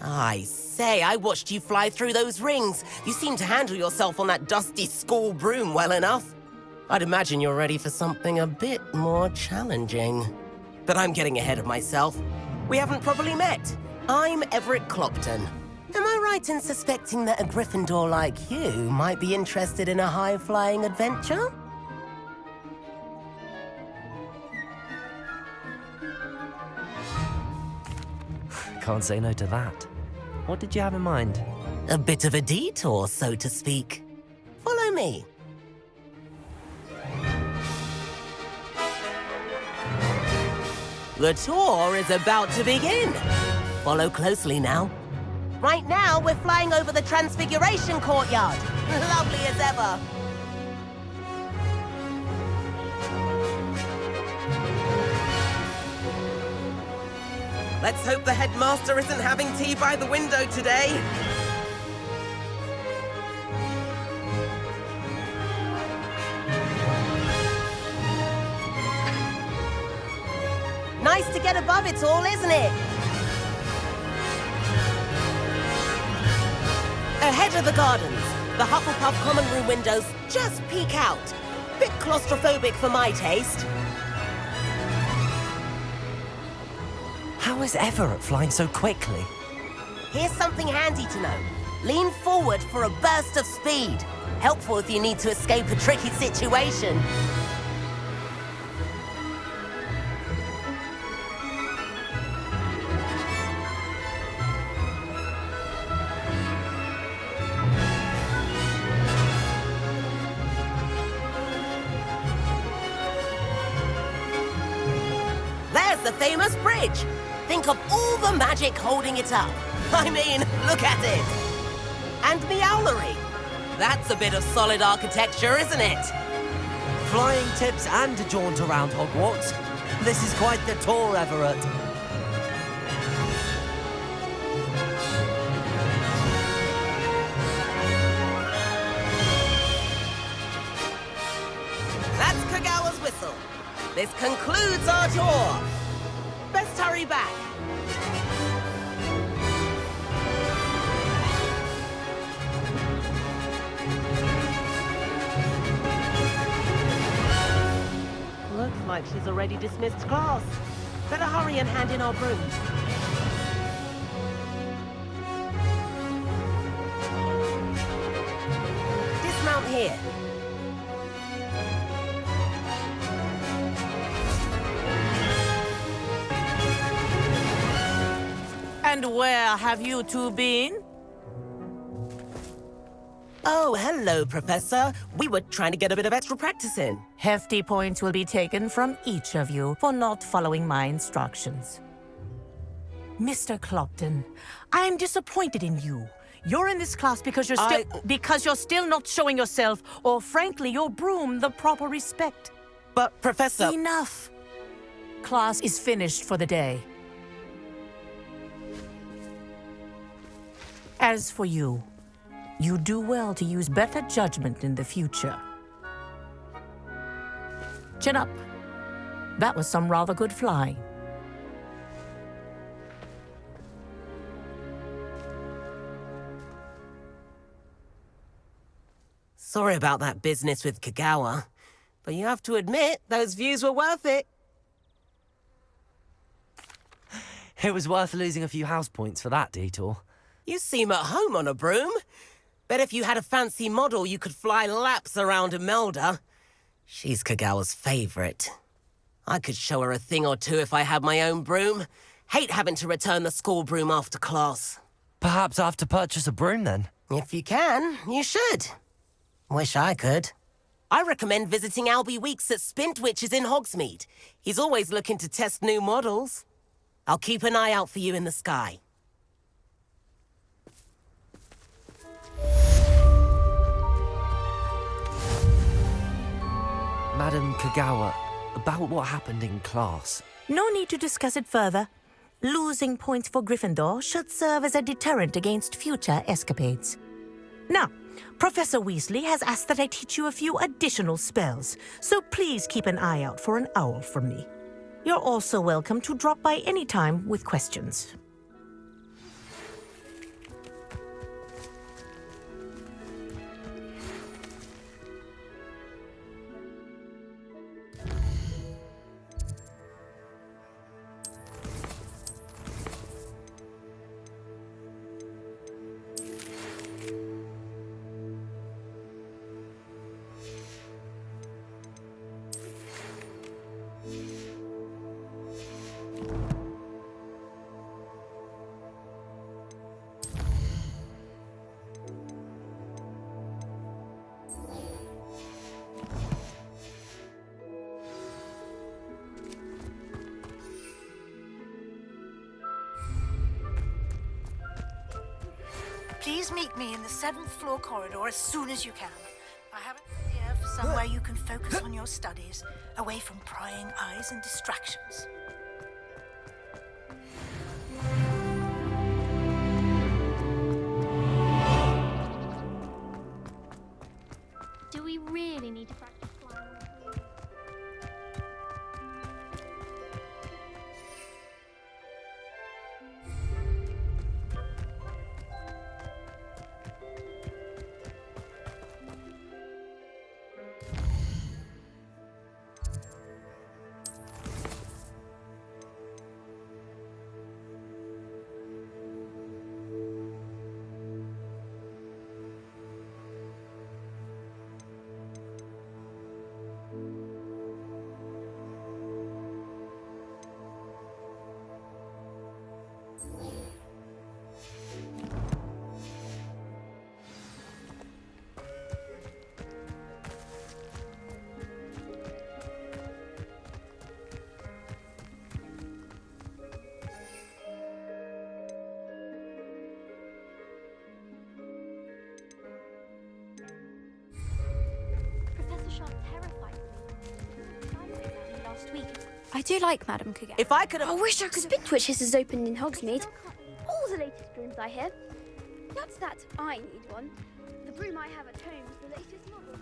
I say, I watched you fly through those rings. You seem to handle yourself on that dusty school broom well enough. I'd imagine you're ready for something a bit more challenging. But I'm getting ahead of myself. We haven't properly met. I'm Everett Clopton. Am I right in suspecting that a Gryffindor like you might be interested in a high-flying adventure? Can't say no to that. What did you have in mind? A bit of a detour, so to speak. Follow me. The tour is about to begin. Follow closely now. Right now, we're flying over the Transfiguration Courtyard. Lovely as ever. Let's hope the headmaster isn't having tea by the window today. Nice to get above it all, isn't it? Ahead of the gardens, the Hufflepuff common room windows just peek out. Bit claustrophobic for my taste. How is Everett flying so quickly? Here's something handy to know. Lean forward for a burst of speed. Helpful if you need to escape a tricky situation. There's the famous bridge. Think of all the magic holding it up. I mean, look at it. And Meowlery. That's a bit of solid architecture, isn't it? Flying tips and a jaunt around Hogwarts. This is quite the tour, Everett. That's Kagawa's whistle. This concludes our tour. Best hurry back. Looks like she's already dismissed class. Better hurry and hand in our brooms. Dismount here. And where have you two been? Oh, hello, Professor. We were trying to get a bit of extra practice in. Hefty points will be taken from each of you for not following my instructions. Mr. Clopton, I am disappointed in you. You're in this class because you're still not showing yourself, or frankly, your broom, the proper respect. But, Professor... Enough! Class is finished for the day. As for you, you do well to use better judgment in the future. Chin up. That was some rather good flying. Sorry about that business with Kagawa, but you have to admit, those views were worth it. It was worth losing a few house points for that detour. You seem at home on a broom. Bet if you had a fancy model, you could fly laps around Imelda. She's Kagawa's favorite. I could show her a thing or two if I had my own broom. Hate having to return the school broom after class. Perhaps I have to purchase a broom then? If you can, you should. Wish I could. I recommend visiting Albie Weeks at Spintwitches in Hogsmeade. He's always looking to test new models. I'll keep an eye out for you in the sky. Madam Kagawa, about what happened in class. No need to discuss it further. Losing points for Gryffindor should serve as a deterrent against future escapades. Now, Professor Weasley has asked that I teach you a few additional spells, so please keep an eye out for an owl from me. You're also welcome to drop by any time with questions. Please meet me in the 7th floor corridor as soon as you can. I have it here for somewhere you can focus on your studies, away from prying eyes and distractions. Do we really need to practice flying? I do like Madam Kagawa. If I could have... I wish I could... Spintwitches is opened in Hogsmeade. All the latest brooms I hear. That's that. I need one. The broom I have at home is the latest model.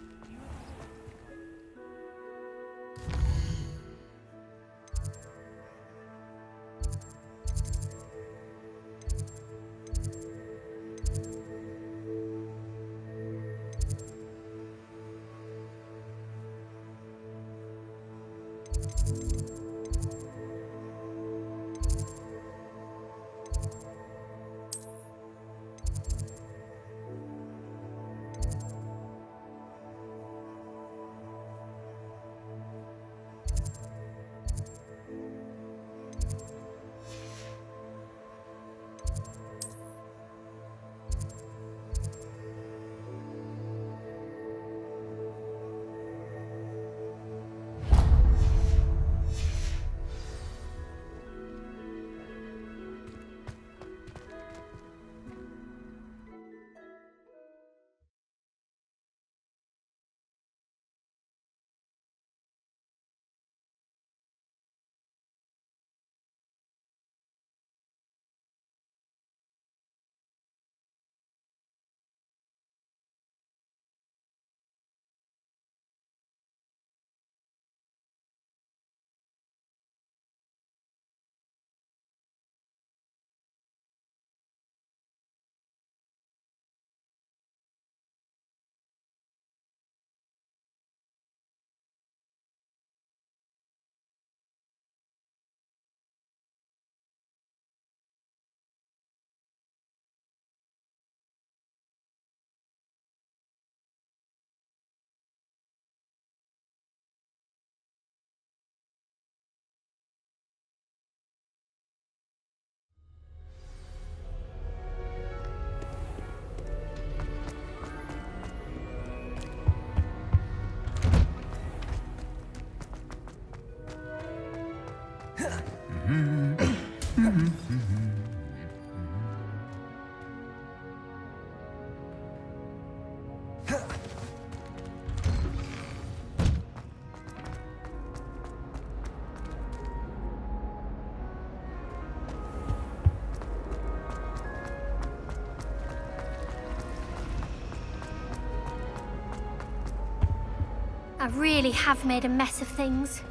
I really have made a mess of things.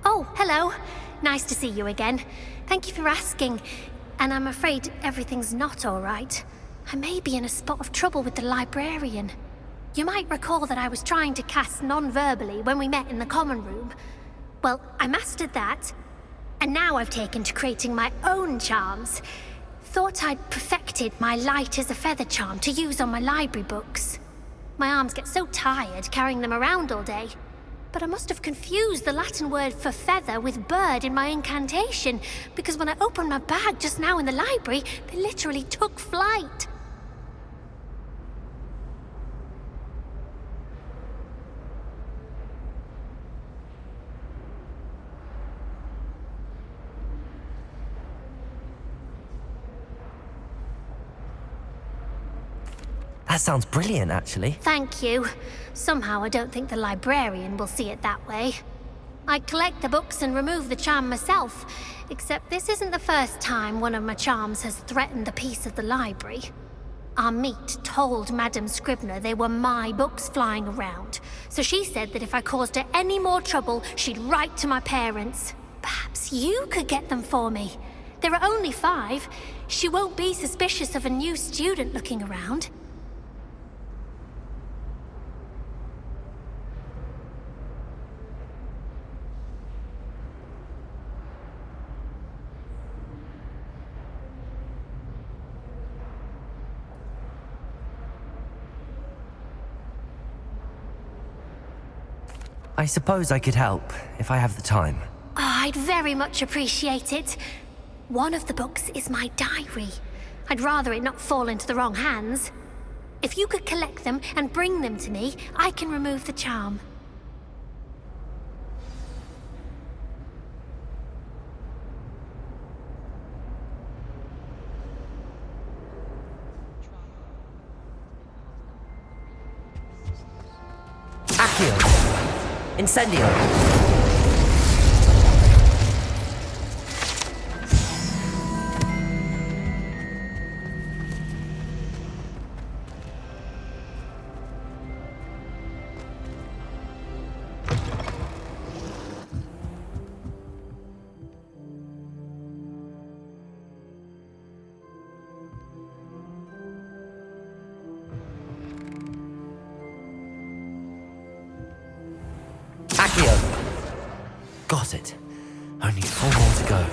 Oh, hello. Nice to see you again. Thank you for asking. And I'm afraid everything's not all right. I may be in a spot of trouble with the librarian. You might recall that I was trying to cast non-verbally when we met in the common room. Well, I mastered that. And now I've taken to creating my own charms. Thought I'd perfected my light as a feather charm to use on my library books. My arms get so tired carrying them around all day. But I must have confused the Latin word for feather with bird in my incantation, because when I opened my bag just now in the library, they literally took flight. That sounds brilliant, actually. Thank you. Somehow I don't think the librarian will see it that way. I collect the books and remove the charm myself, except this isn't the first time one of my charms has threatened a piece of the library. Our meet told Madame Scribner they were my books flying around, so she said that if I caused her any more trouble, she'd write to my parents. Perhaps you could get them for me. There are only 5. She won't be suspicious of a new student looking around. I suppose I could help, if I have the time. Oh, I'd very much appreciate it. One of the books is my diary. I'd rather it not fall into the wrong hands. If you could collect them and bring them to me, I can remove the charm. Accio! Incendio! Accio! Got it. Only 4 more to go.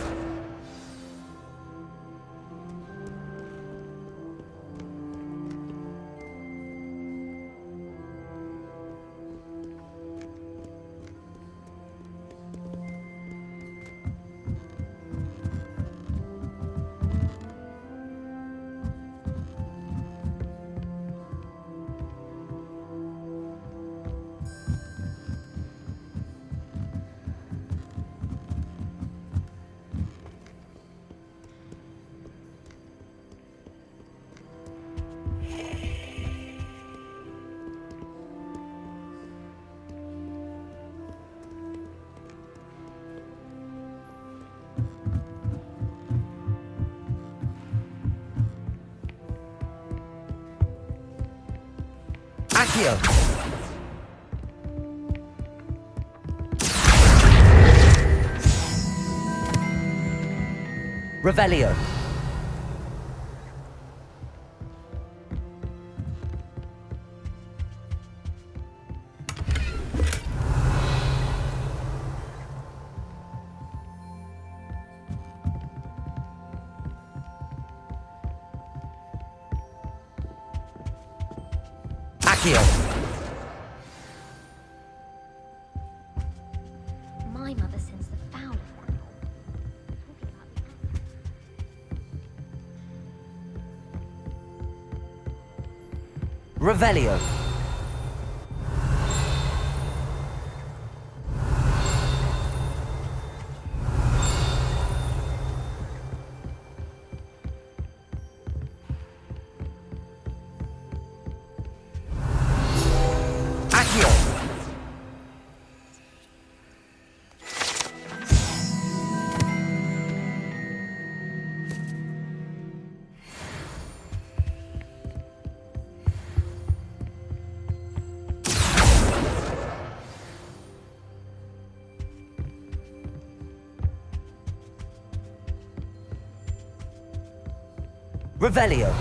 Accio! Revelio! Accio! My mother sends the foul of that. Revelio! Revelio.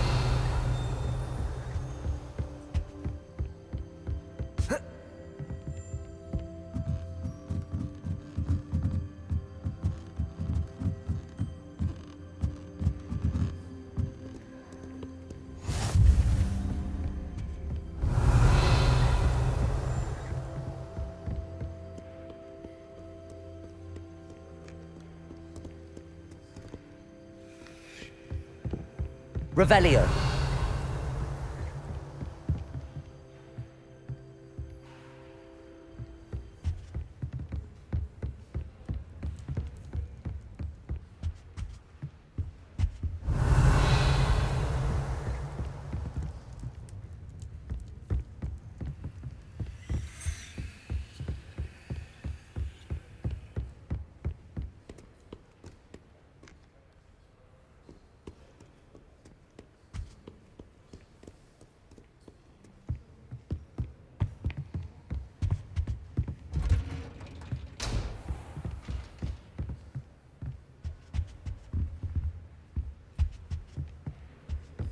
Revelio.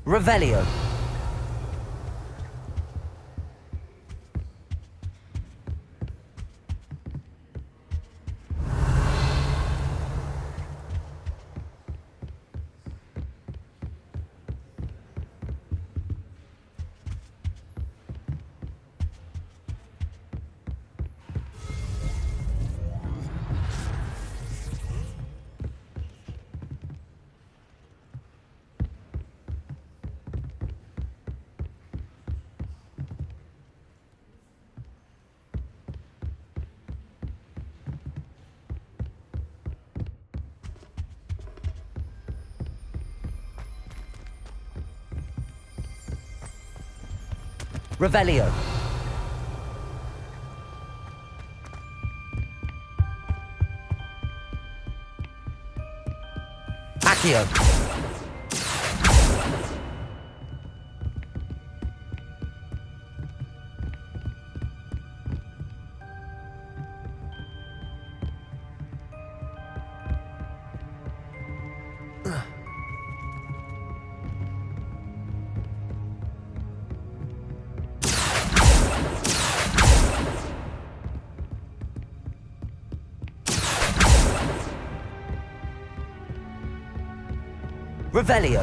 Revelio. Revelio. Accio. Revelio.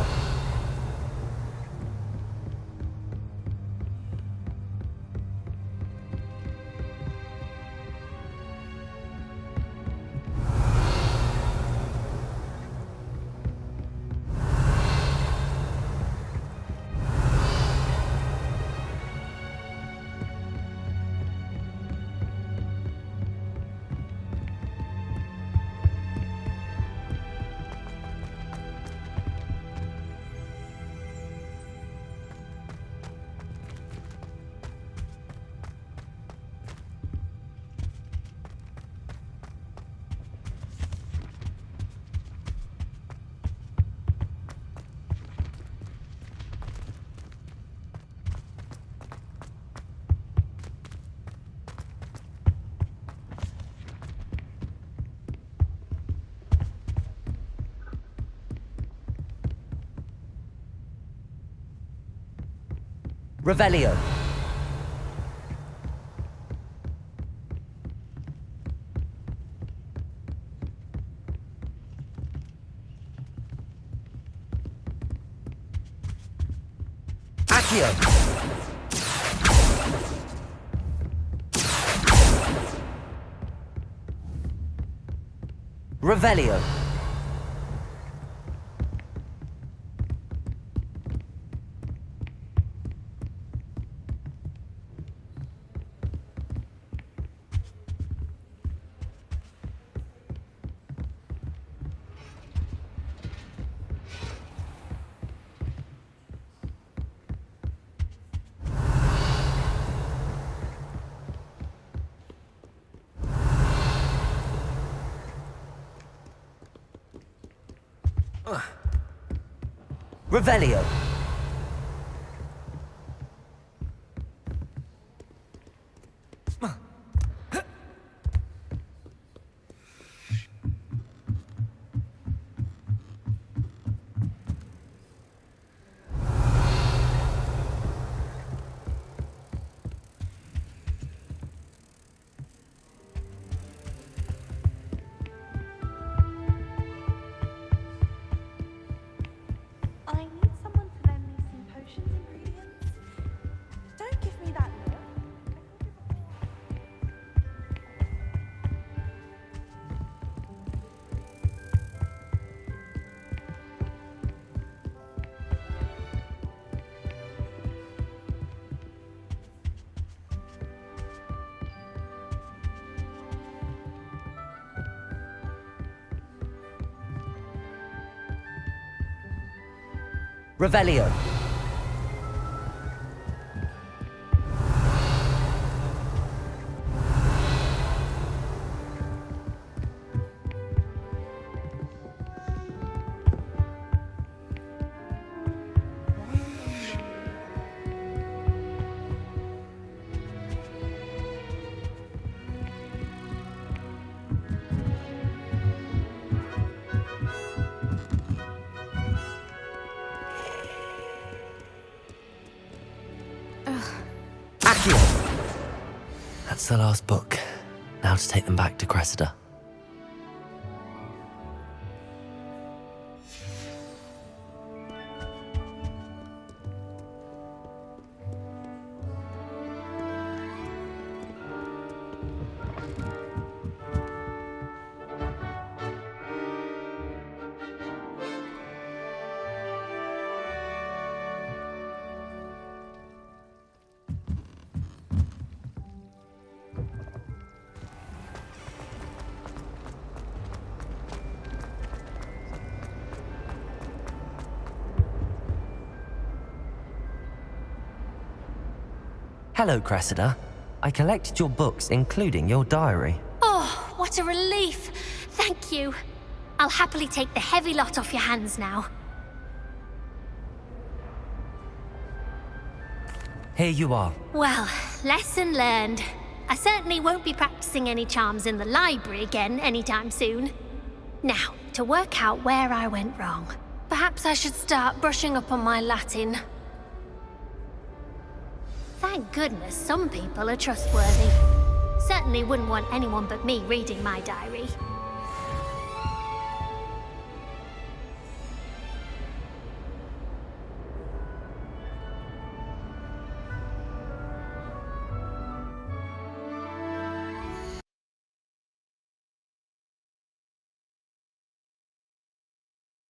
Revelio. Accio. Revelio. Revelio. Revelio. That's the last book. Now to take them back to Cressida. Hello, Cressida. I collected your books, including your diary. Oh, what a relief. Thank you. I'll happily take the heavy lot off your hands now. Here you are. Well, lesson learned. I certainly won't be practicing any charms in the library again anytime soon. Now, to work out where I went wrong. Perhaps I should start brushing up on my Latin. Thank goodness some people are trustworthy. Certainly wouldn't want anyone but me reading my diary.